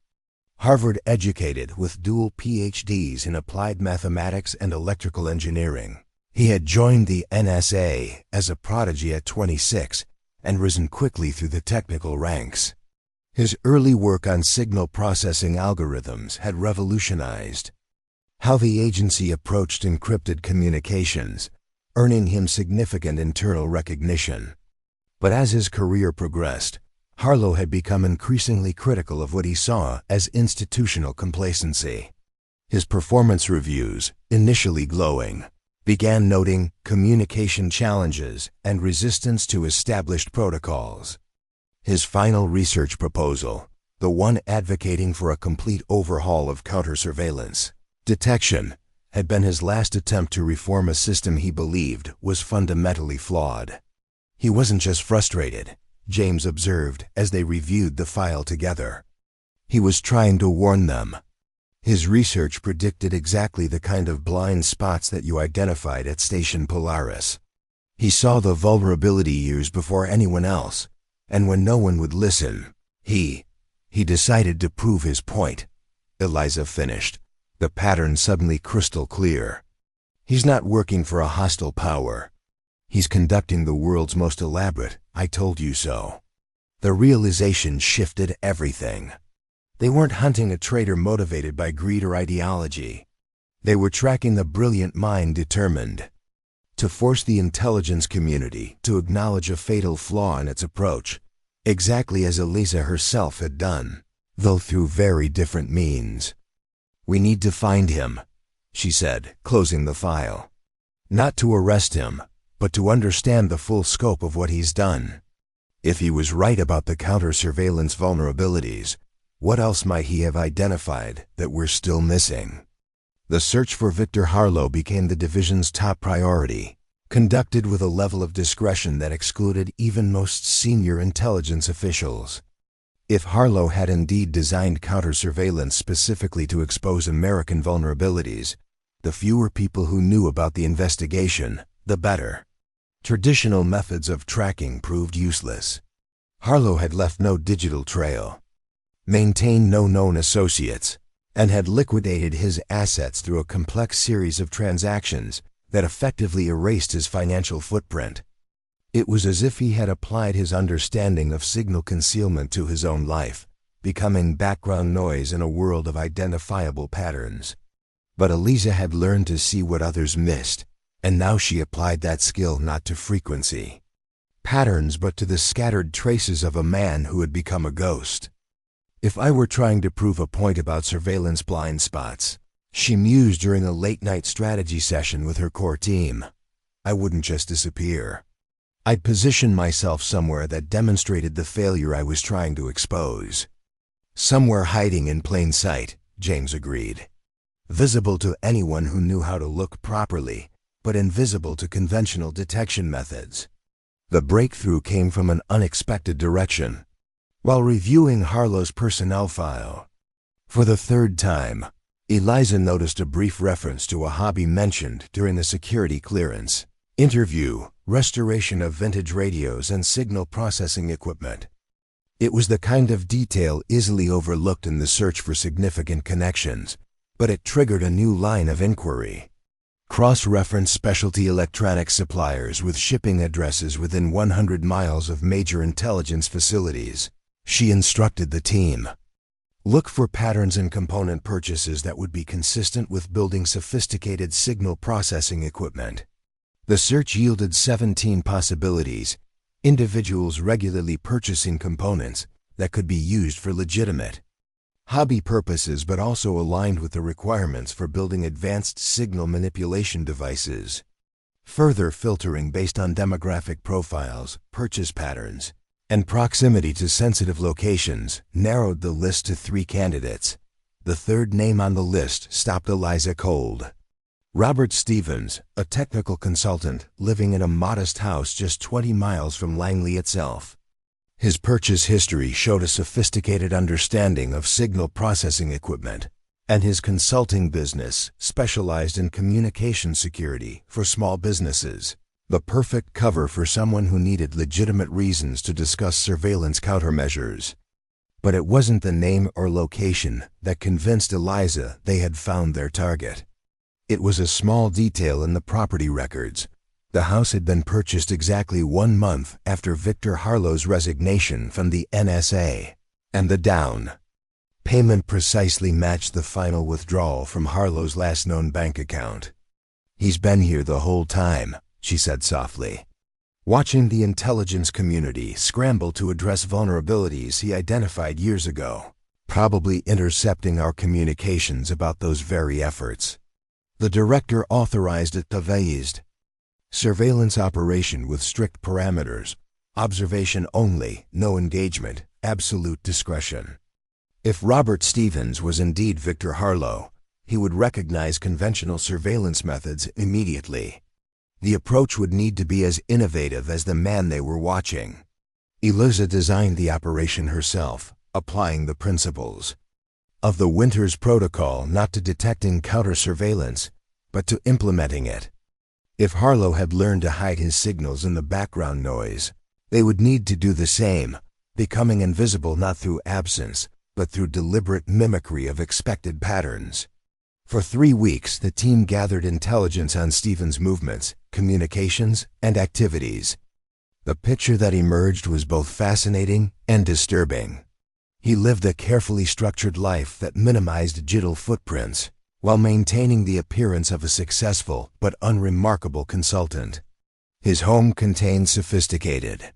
Harvard-educated with dual PhDs in applied mathematics and electrical engineering, he had joined the NSA as a prodigy at 26 and risen quickly through the technical ranks. His early work on signal processing algorithms had revolutionized how the agency approached encrypted communications, earning him significant internal recognition. But as his career progressed, Harlow had become increasingly critical of what he saw as institutional complacency. His performance reviews, initially glowing, began noting communication challenges and resistance to established protocols. His final research proposal, the one advocating for a complete overhaul of counter-surveillance detection, had been his last attempt to reform a system he believed was fundamentally flawed. He wasn't just frustrated, James observed as they reviewed the file together. He was trying to warn them. His research predicted exactly the kind of blind spots that you identified at Station Polaris. He saw the vulnerability years before anyone else, and when no one would listen, he decided to prove his point. Eliza finished, the pattern suddenly crystal clear. He's not working for a hostile power. He's conducting the world's most elaborate "I told you so." The realization shifted everything. They weren't hunting a traitor motivated by greed or ideology. They were tracking the brilliant mind determined to force the intelligence community to acknowledge a fatal flaw in its approach, exactly as Eliza herself had done, though through very different means. "We need to find him," she said, closing the file. "Not to arrest him, but to understand the full scope of what he's done. If he was right about the counter-surveillance vulnerabilities, what else might he have identified that we're still missing?" The search for Victor Harlow became the division's top priority, conducted with a level of discretion that excluded even most senior intelligence officials. If Harlow had indeed designed counter-surveillance specifically to expose American vulnerabilities, the fewer people who knew about the investigation, the better. Traditional methods of tracking proved useless. Harlow had left no digital trail, maintained no known associates, and had liquidated his assets through a complex series of transactions that effectively erased his financial footprint. It was as if he had applied his understanding of signal concealment to his own life, becoming background noise in a world of identifiable patterns. But Eliza had learned to see what others missed, and now she applied that skill not to frequency, patterns, but to the scattered traces of a man who had become a ghost. "If I were trying to prove a point about surveillance blind spots," she mused during a late-night strategy session with her core team, "I wouldn't just disappear. I'd position myself somewhere that demonstrated the failure I was trying to expose." "Somewhere hiding in plain sight," James agreed. "Visible to anyone who knew how to look properly, but invisible to conventional detection methods." The breakthrough came from an unexpected direction. While reviewing Harlow's personnel file, for the third time, Eliza noticed a brief reference to a hobby mentioned during the security clearance interview: restoration of vintage radios and signal processing equipment. It was the kind of detail easily overlooked in the search for significant connections, but it triggered a new line of inquiry. Cross-reference specialty electronics suppliers with shipping addresses within 100 miles of major intelligence facilities, she instructed the team. Look for patterns in component purchases that would be consistent with building sophisticated signal processing equipment. The search yielded 17 possibilities, individuals regularly purchasing components that could be used for legitimate hobby purposes but also aligned with the requirements for building advanced signal manipulation devices. Further filtering based on demographic profiles, purchase patterns, and proximity to sensitive locations narrowed the list to 3 candidates. The third name on the list stopped Eliza cold. Robert Stevens, a technical consultant living in a modest house just 20 miles from Langley itself. His purchase history showed a sophisticated understanding of signal processing equipment, and his consulting business specialized in communication security for small businesses. The perfect cover for someone who needed legitimate reasons to discuss surveillance countermeasures. But it wasn't the name or location that convinced Eliza they had found their target. It was a small detail in the property records. The house had been purchased exactly 1 month after Victor Harlow's resignation from the NSA, and the down payment precisely matched the final withdrawal from Harlow's last known bank account. "He's been here the whole time," she said softly, watching the intelligence community scramble to address vulnerabilities he identified years ago, probably intercepting our communications about those very efforts. The director authorized it devised surveillance operation with strict parameters, observation only, no engagement, absolute discretion. If Robert Stevens was indeed Victor Harlow, he would recognize conventional surveillance methods immediately. The approach would need to be as innovative as the man they were watching. Eliza designed the operation herself, applying the principles of the Winters Protocol not to detecting counter-surveillance, but to implementing it. If Harlow had learned to hide his signals in the background noise, they would need to do the same, becoming invisible not through absence, but through deliberate mimicry of expected patterns. For 3 weeks, the team gathered intelligence on Stevens' movements, communications, and activities. The picture that emerged was both fascinating and disturbing. He lived a carefully structured life that minimized digital footprints, while maintaining the appearance of a successful but unremarkable consultant. His home contained sophisticated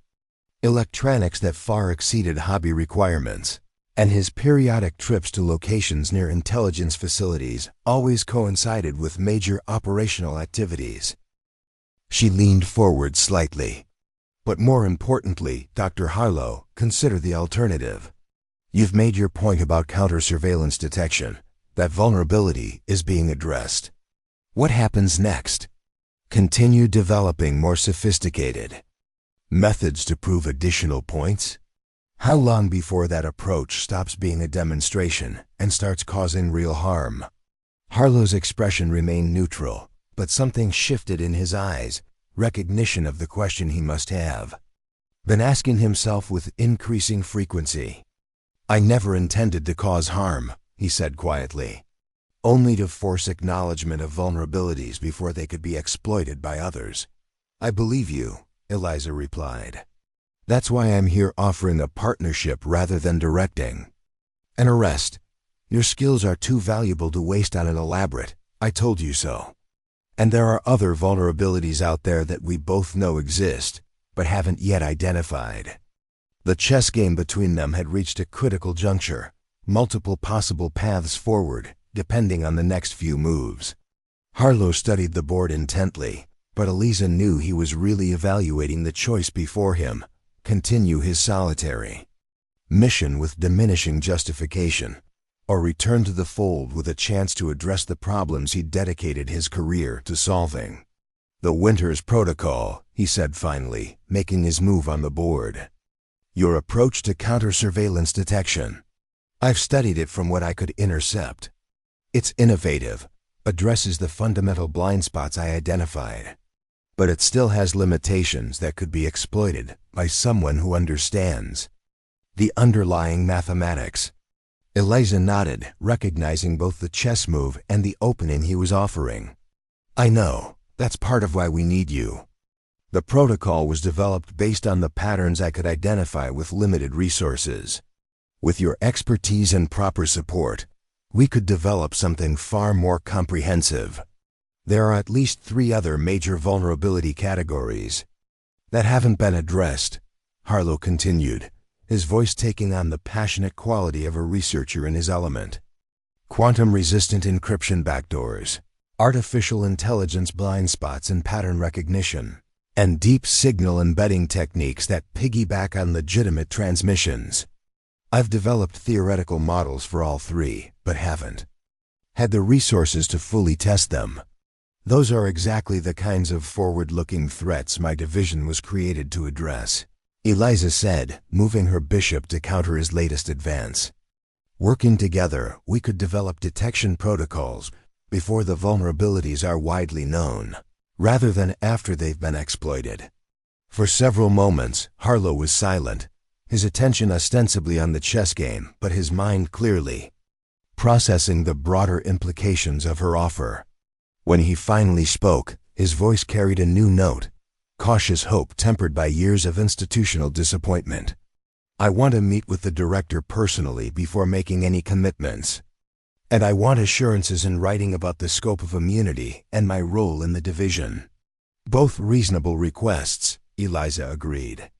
electronics that far exceeded hobby requirements, and his periodic trips to locations near intelligence facilities always coincided with major operational activities. She leaned forward slightly. "But more importantly, Dr. Harlow, consider the alternative. You've made your point about counter-surveillance detection. That vulnerability is being addressed. What happens next? Continue developing more sophisticated methods to prove additional points? How long before that approach stops being a demonstration and starts causing real harm?" Harlow's expression remained neutral, but something shifted in his eyes, recognition of the question he must have been asking himself with increasing frequency. "I never intended to cause harm," he said quietly, "only to force acknowledgement of vulnerabilities before they could be exploited by others." "I believe you," Eliza replied. "That's why I'm here offering a partnership rather than directing an arrest. Your skills are too valuable to waste on an elaborate, 'I told you so.' And there are other vulnerabilities out there that we both know exist, but haven't yet identified." The chess game between them had reached a critical juncture, multiple possible paths forward, depending on the next few moves. Harlow studied the board intently, but Eliza knew he was really evaluating the choice before him: continue his solitary mission with diminishing justification, or return to the fold with a chance to address the problems he'd dedicated his career to solving. "The Winters Protocol," he said finally, making his move on the board. "Your approach to counter-surveillance detection. I've studied it from what I could intercept. It's innovative, addresses the fundamental blind spots I identified, but it still has limitations that could be exploited by someone who understands the underlying mathematics." Eliza nodded, recognizing both the chess move and the opening he was offering. "I know. That's part of why we need you. The protocol was developed based on the patterns I could identify with limited resources. With your expertise and proper support, we could develop something far more comprehensive. There are at least 3 other major vulnerability categories that haven't been addressed, Harlow continued, his voice taking on the passionate quality of a researcher in his element. Quantum-resistant encryption backdoors, artificial intelligence blind spots and pattern recognition, and deep signal embedding techniques that piggyback on legitimate transmissions. I've developed theoretical models for all 3, but haven't had the resources to fully test them. Those are exactly the kinds of forward-looking threats my division was created to address, Eliza said, moving her bishop to counter his latest advance. Working together, we could develop detection protocols before the vulnerabilities are widely known, rather than after they've been exploited. For several moments, Harlow was silent, his attention ostensibly on the chess game, but his mind clearly processing the broader implications of her offer. When he finally spoke, his voice carried a new note, cautious hope tempered by years of institutional disappointment. I want to meet with the director personally before making any commitments. And I want assurances in writing about the scope of immunity and my role in the division. Both reasonable requests, Eliza agreed.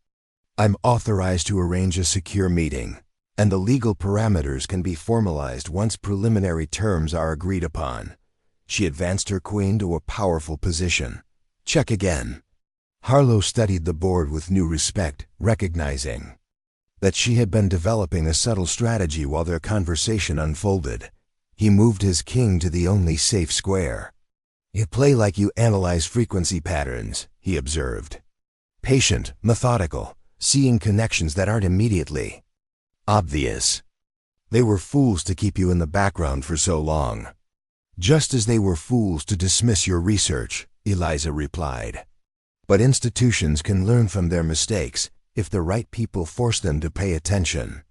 I'm authorized to arrange a secure meeting, and the legal parameters can be formalized once preliminary terms are agreed upon. She advanced her queen to a powerful position. Check again. Harlow studied the board with new respect, recognizing that she had been developing a subtle strategy while their conversation unfolded. He moved his king to the only safe square. You play like you analyze frequency patterns, he observed. Patient, methodical, seeing connections that aren't immediately obvious. They were fools to keep you in the background for so long. Just as they were fools to dismiss your research, Eliza replied. But institutions can learn from their mistakes if the right people force them to pay attention.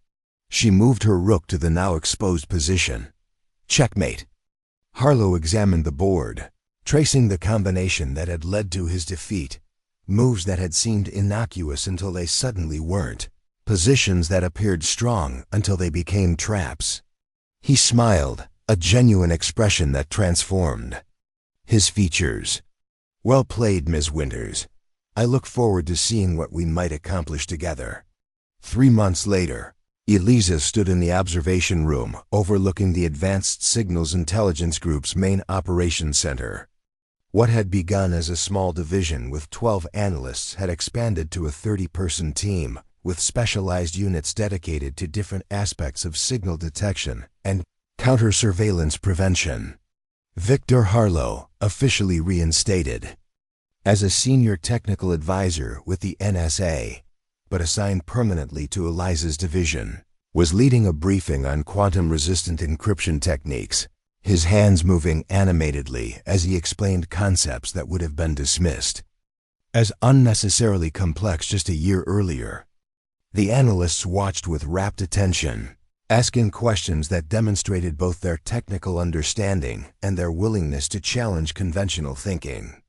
She moved her rook to the now exposed position. Checkmate. Harlow examined the board, tracing the combination that had led to his defeat, moves that had seemed innocuous until they suddenly weren't, positions that appeared strong until they became traps. He smiled, a genuine expression that transformed his features. Well played, Ms. Winters. I look forward to seeing what we might accomplish together. 3 months later, Eliza stood in the observation room overlooking the Advanced Signals Intelligence Group's main operations center. What had begun as a small division with 12 analysts had expanded to a 30-person team with specialized units dedicated to different aspects of signal detection and counter-surveillance prevention. Victor Harlow, officially reinstated as a senior technical advisor with the NSA, but assigned permanently to Eliza's division, was leading a briefing on quantum-resistant encryption techniques, his hands moving animatedly as he explained concepts that would have been dismissed as unnecessarily complex just a year earlier. The analysts watched with rapt attention, asking questions that demonstrated both their technical understanding and their willingness to challenge conventional thinking.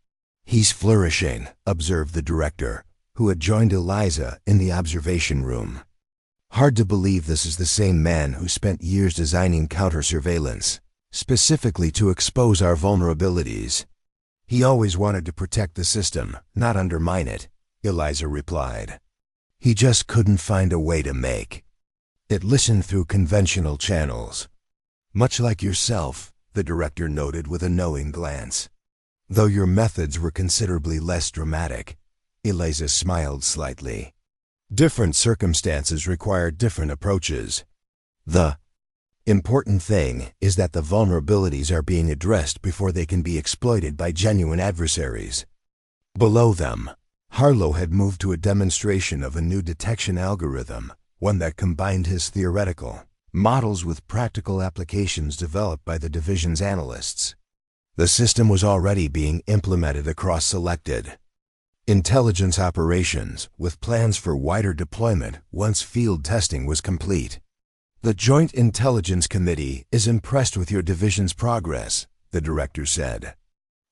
He's flourishing, observed the director, who had joined Eliza in the observation room. Hard to believe this is the same man who spent years designing counter-surveillance, specifically to expose our vulnerabilities. He always wanted to protect the system, not undermine it, Eliza replied. He just couldn't find a way to make it listen through conventional channels. Much like yourself, the director noted with a knowing glance. Though your methods were considerably less dramatic, Eliza smiled slightly. Different circumstances require different approaches. The important thing is that the vulnerabilities are being addressed before they can be exploited by genuine adversaries. Below them, Harlow had moved to a demonstration of a new detection algorithm, one that combined his theoretical models with practical applications developed by the division's analysts. The system was already being implemented across selected intelligence operations, with plans for wider deployment once field testing was complete. The Joint Intelligence Committee is impressed with your division's progress, the director said.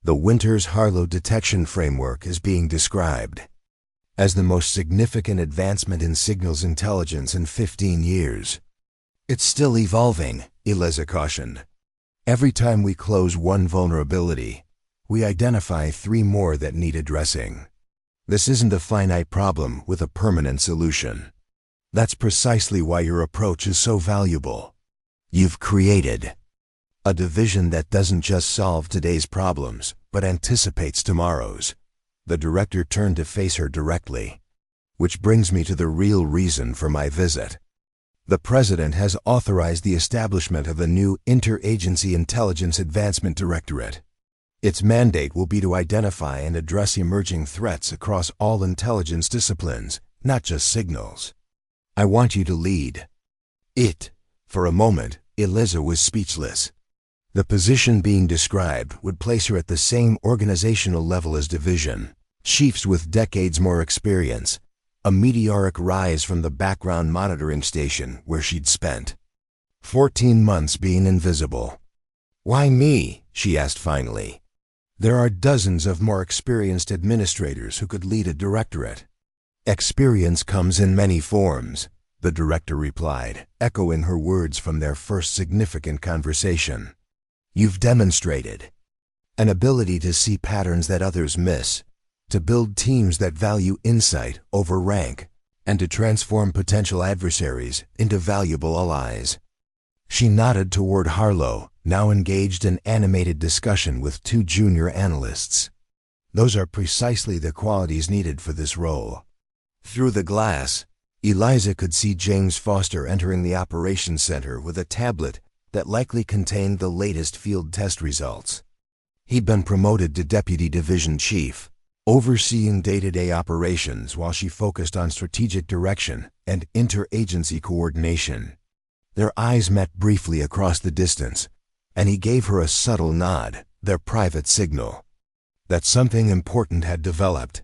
The Winters-Harlow detection framework is being described as the most significant advancement in signals intelligence in 15 years. It's still evolving, Eliza cautioned. Every time we close one vulnerability, we identify 3 more that need addressing. This isn't a finite problem with a permanent solution. That's precisely why your approach is so valuable. You've created a division that doesn't just solve today's problems, but anticipates tomorrow's. The director turned to face her directly. Which brings me to the real reason for my visit. The President has authorized the establishment of a new Interagency Intelligence Advancement Directorate. Its mandate will be to identify and address emerging threats across all intelligence disciplines, not just signals. I want you to lead it. For a moment, Eliza was speechless. The position being described would place her at the same organizational level as division chiefs with decades more experience, a meteoric rise from the background monitoring station where she'd spent 14 months being invisible. "Why me?" she asked finally. "There are dozens of more experienced administrators who could lead a directorate." "Experience comes in many forms," the director replied, echoing her words from their first significant conversation. "You've demonstrated an ability to see patterns that others miss, to build teams that value insight over rank, and to transform potential adversaries into valuable allies." She nodded toward Harlow, now engaged in animated discussion with 2 junior analysts. "Those are precisely the qualities needed for this role." Through the glass, Eliza could see James Foster entering the operations center with a tablet that likely contained the latest field test results. He'd been promoted to Deputy Division Chief, overseeing day-to-day operations while she focused on strategic direction and interagency coordination. Their eyes met briefly across the distance, and he gave her a subtle nod, their private signal that something important had developed.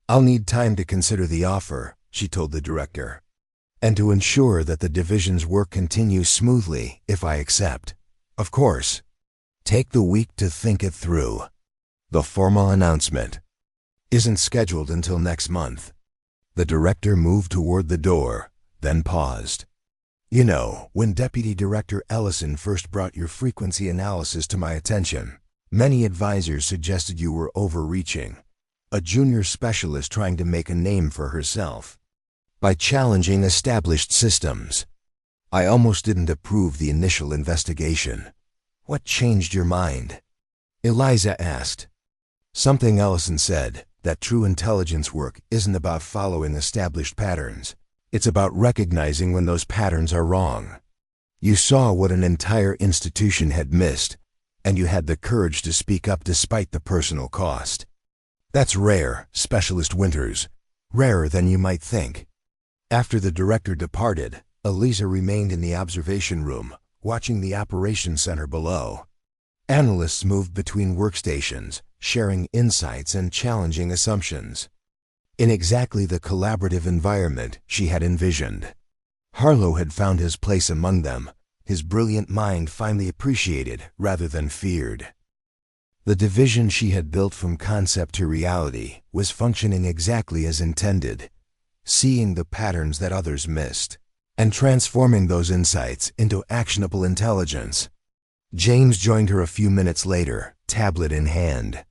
"I'll need time to consider the offer," she told the director, "and to ensure that the division's work continues smoothly if I accept. Of course, take the week to think it through. The formal announcement isn't scheduled until next month." The director moved toward the door, then paused. "You know, when Deputy Director Ellison first brought your frequency analysis to my attention, many advisors suggested you were overreaching, a junior specialist trying to make a name for herself by challenging established systems. I almost didn't approve the initial investigation. What changed your mind?" Eliza asked. "Something Ellison said, that true intelligence work isn't about following established patterns. It's about recognizing when those patterns are wrong. You saw what an entire institution had missed, and you had the courage to speak up despite the personal cost. That's rare, Specialist Winters, rarer than you might think." After the director departed, Eliza remained in the observation room, watching the operations center below. Analysts moved between workstations, sharing insights and challenging assumptions, in exactly the collaborative environment she had envisioned. Harlow had found his place among them, his brilliant mind finally appreciated rather than feared. The division she had built from concept to reality was functioning exactly as intended, seeing the patterns that others missed, and transforming those insights into actionable intelligence. James joined her a few minutes later, tablet in hand.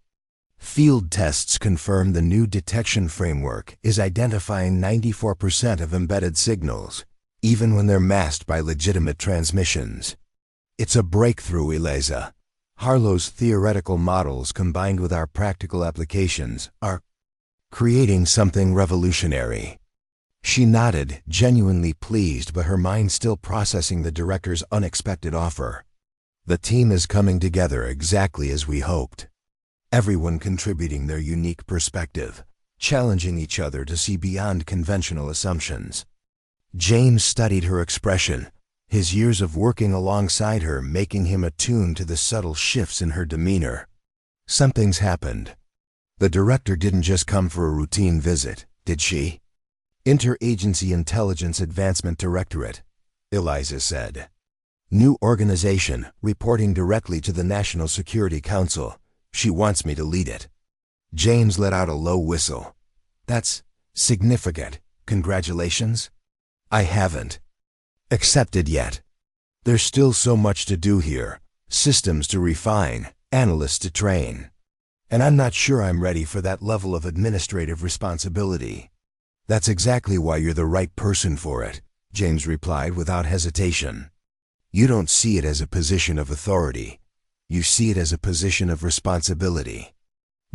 Field tests confirm the new detection framework is identifying 94% of embedded signals, even when they're masked by legitimate transmissions. "It's a breakthrough, Eliza. Harlow's theoretical models combined with our practical applications are creating something revolutionary." She nodded, genuinely pleased, but her mind still processing the director's unexpected offer. "The team is coming together exactly as we hoped. Everyone contributing their unique perspective, challenging each other to see beyond conventional assumptions." James studied her expression, his years of working alongside her making him attuned to the subtle shifts in her demeanor. "Something's happened. The director didn't just come for a routine visit, did she?" "Interagency Intelligence Advancement Directorate," Eliza said. "New organization, reporting directly to the National Security Council. She wants me to lead it." James let out a low whistle. "That's significant. Congratulations." "I haven't accepted yet," There's still so much to do here, systems to refine, analysts to train. And I'm not sure I'm ready for that level of administrative responsibility. That's exactly why you're the right person for it, James replied without hesitation. You don't see it as a position of authority. You see it as a position of responsibility.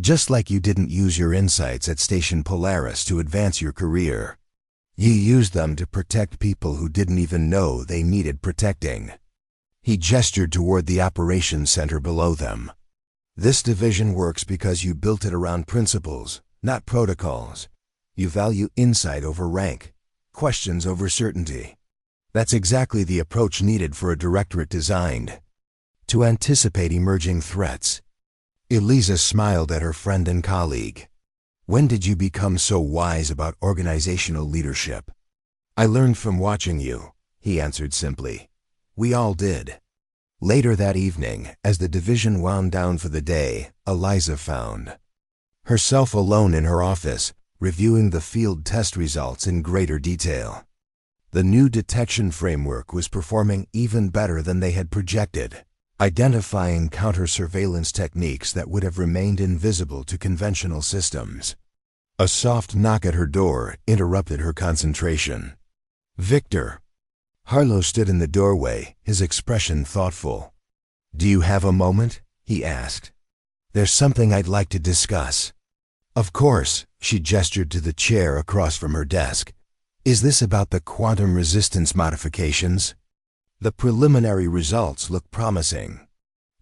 Just like you didn't use your insights at Station Polaris to advance your career. You used them to protect people who didn't even know they needed protecting. He gestured toward the operations center below them. This division works because you built it around principles, not protocols. You value insight over rank, questions over certainty. That's exactly the approach needed for a directorate designed to anticipate emerging threats. Eliza smiled at her friend and colleague. When did you become so wise about organizational leadership? I learned from watching you, he answered simply. We all did. Later that evening, as the division wound down for the day, Eliza found herself alone in her office, reviewing the field test results in greater detail. The new detection framework was performing even better than they had projected, identifying counter-surveillance techniques that would have remained invisible to conventional systems. A soft knock at her door interrupted her concentration. Victor. Harlow stood in the doorway, his expression thoughtful. Do you have a moment? He asked. There's something I'd like to discuss. Of course, she gestured to the chair across from her desk. Is this about the quantum resistance modifications? The preliminary results look promising.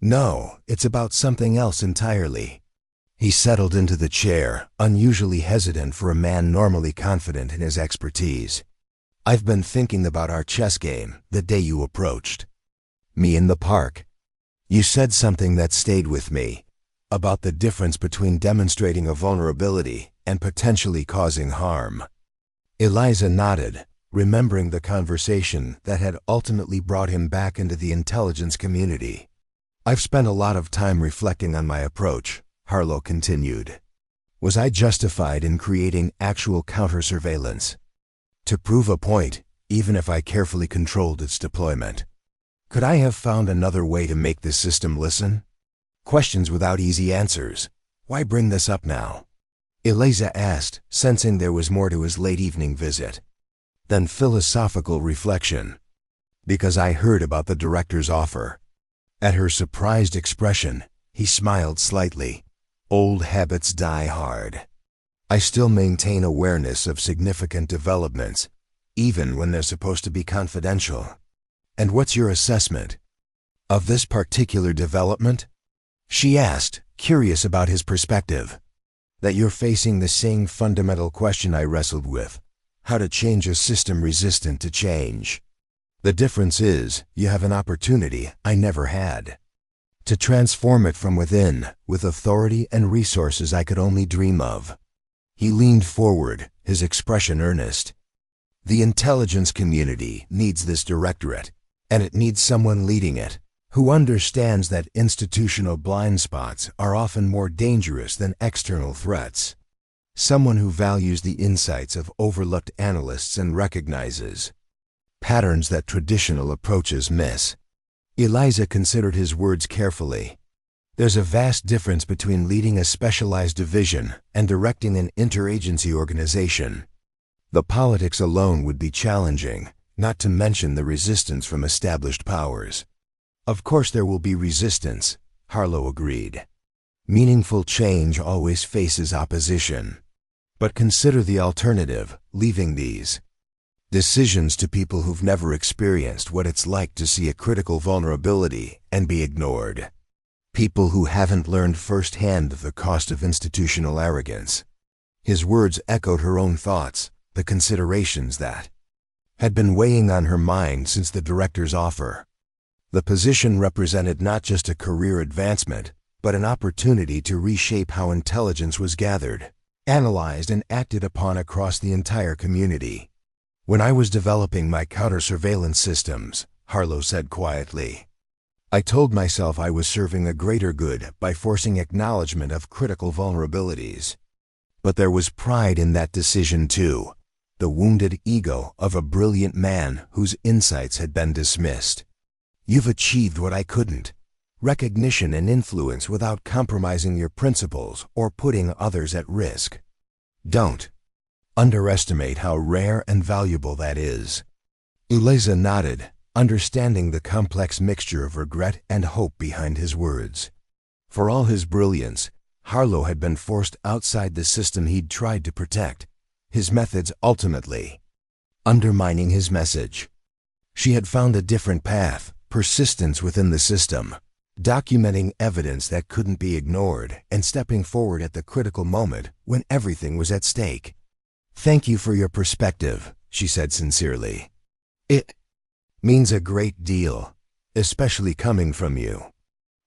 No, it's about something else entirely. He settled into the chair, unusually hesitant for a man normally confident in his expertise. I've been thinking about our chess game the day you approached me in the park. You said something that stayed with me, about the difference between demonstrating a vulnerability and potentially causing harm. Eliza nodded, remembering the conversation that had ultimately brought him back into the intelligence community. I've spent a lot of time reflecting on my approach, Harlow continued. Was I justified in creating actual counter-surveillance? To prove a point, even if I carefully controlled its deployment. Could I have found another way to make this system listen? Questions without easy answers. Why bring this up now? Eliza asked, sensing there was more to his late evening visit than philosophical reflection. Because I heard about the director's offer. At her surprised expression, he smiled slightly. Old habits die hard. I still maintain awareness of significant developments, even when they're supposed to be confidential. And what's your assessment of this particular development? She asked, curious about his perspective. That you're facing the same fundamental question I wrestled with, how to change a system resistant to change. The difference is, you have an opportunity I never had. To transform it from within, with authority and resources I could only dream of. He leaned forward, his expression earnest. The intelligence community needs this directorate, and it needs someone leading it, who understands that institutional blind spots are often more dangerous than external threats. Someone who values the insights of overlooked analysts and recognizes patterns that traditional approaches miss. Eliza considered his words carefully. There's a vast difference between leading a specialized division and directing an interagency organization. The politics alone would be challenging, not to mention the resistance from established powers. Of course there will be resistance, Harlow agreed. Meaningful change always faces opposition. But consider the alternative, leaving these decisions to people who've never experienced what it's like to see a critical vulnerability and be ignored. People who haven't learned firsthand the cost of institutional arrogance. His words echoed her own thoughts, the considerations that had been weighing on her mind since the director's offer. The position represented not just a career advancement, but an opportunity to reshape how intelligence was gathered, analyzed, and acted upon across the entire community. When I was developing my counter-surveillance systems, Harlow said quietly, I told myself I was serving a greater good by forcing acknowledgement of critical vulnerabilities. But there was pride in that decision too, the wounded ego of a brilliant man whose insights had been dismissed. You've achieved what I couldn't. Recognition and influence without compromising your principles or putting others at risk. Don't underestimate how rare and valuable that is." Eliza nodded, understanding the complex mixture of regret and hope behind his words. For all his brilliance, Harlow had been forced outside the system he'd tried to protect, his methods ultimately undermining his message. She had found a different path, persistence within the system, documenting evidence that couldn't be ignored and stepping forward at the critical moment when everything was at stake. "Thank you for your perspective," she said sincerely. "It means a great deal, especially coming from you."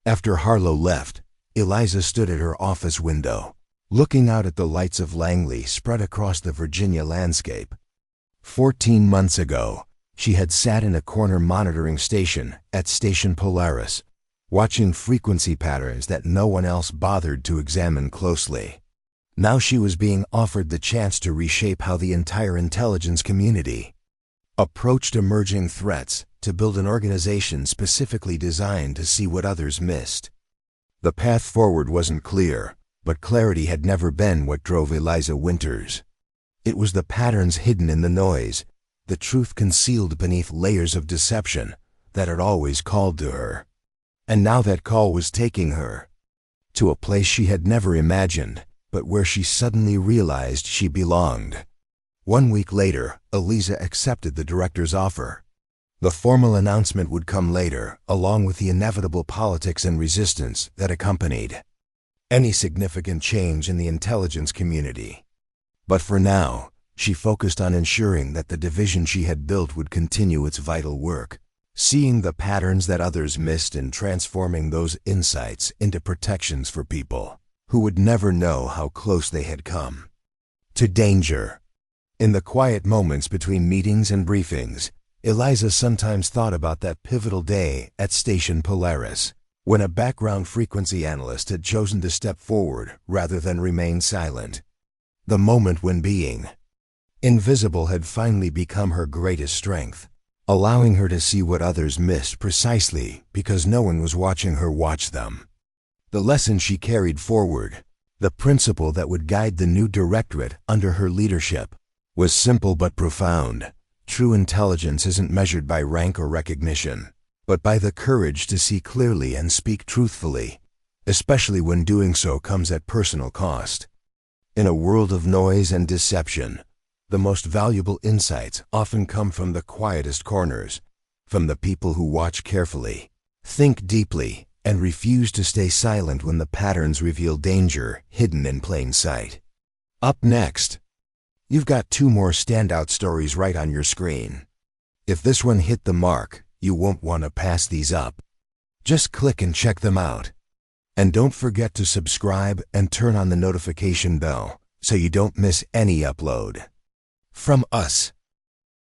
After Harlow left, Eliza stood at her office window, looking out at the lights of Langley spread across the Virginia landscape. 14 months ago, she had sat in a corner monitoring station at Station Polaris, watching frequency patterns that no one else bothered to examine closely. Now she was being offered the chance to reshape how the entire intelligence community approached emerging threats, to build an organization specifically designed to see what others missed. The path forward wasn't clear, but clarity had never been what drove Eliza Winters. It was the patterns hidden in the noise, the truth concealed beneath layers of deception, that had always called to her. And now that call was taking her to a place she had never imagined, but where she suddenly realized she belonged. 1 week later, Eliza accepted the director's offer. The formal announcement would come later, along with the inevitable politics and resistance that accompanied any significant change in the intelligence community. But for now, she focused on ensuring that the division she had built would continue its vital work, seeing the patterns that others missed and transforming those insights into protections for people who would never know how close they had come to danger. In the quiet moments between meetings and briefings, Eliza sometimes thought about that pivotal day at Station Polaris, when a background frequency analyst had chosen to step forward rather than remain silent. The moment when being invisible had finally become her greatest strength, allowing her to see what others missed precisely because no one was watching her watch them. The lesson she carried forward, the principle that would guide the new directorate under her leadership, was simple but profound. True intelligence isn't measured by rank or recognition, but by the courage to see clearly and speak truthfully, especially when doing so comes at personal cost. In a world of noise and deception, the most valuable insights often come from the quietest corners, from the people who watch carefully, think deeply, and refuse to stay silent when the patterns reveal danger hidden in plain sight. Up next, you've got 2 more standout stories right on your screen. If this one hit the mark, you won't want to pass these up. Just click and check them out. And don't forget to subscribe and turn on the notification bell so you don't miss any upload. From us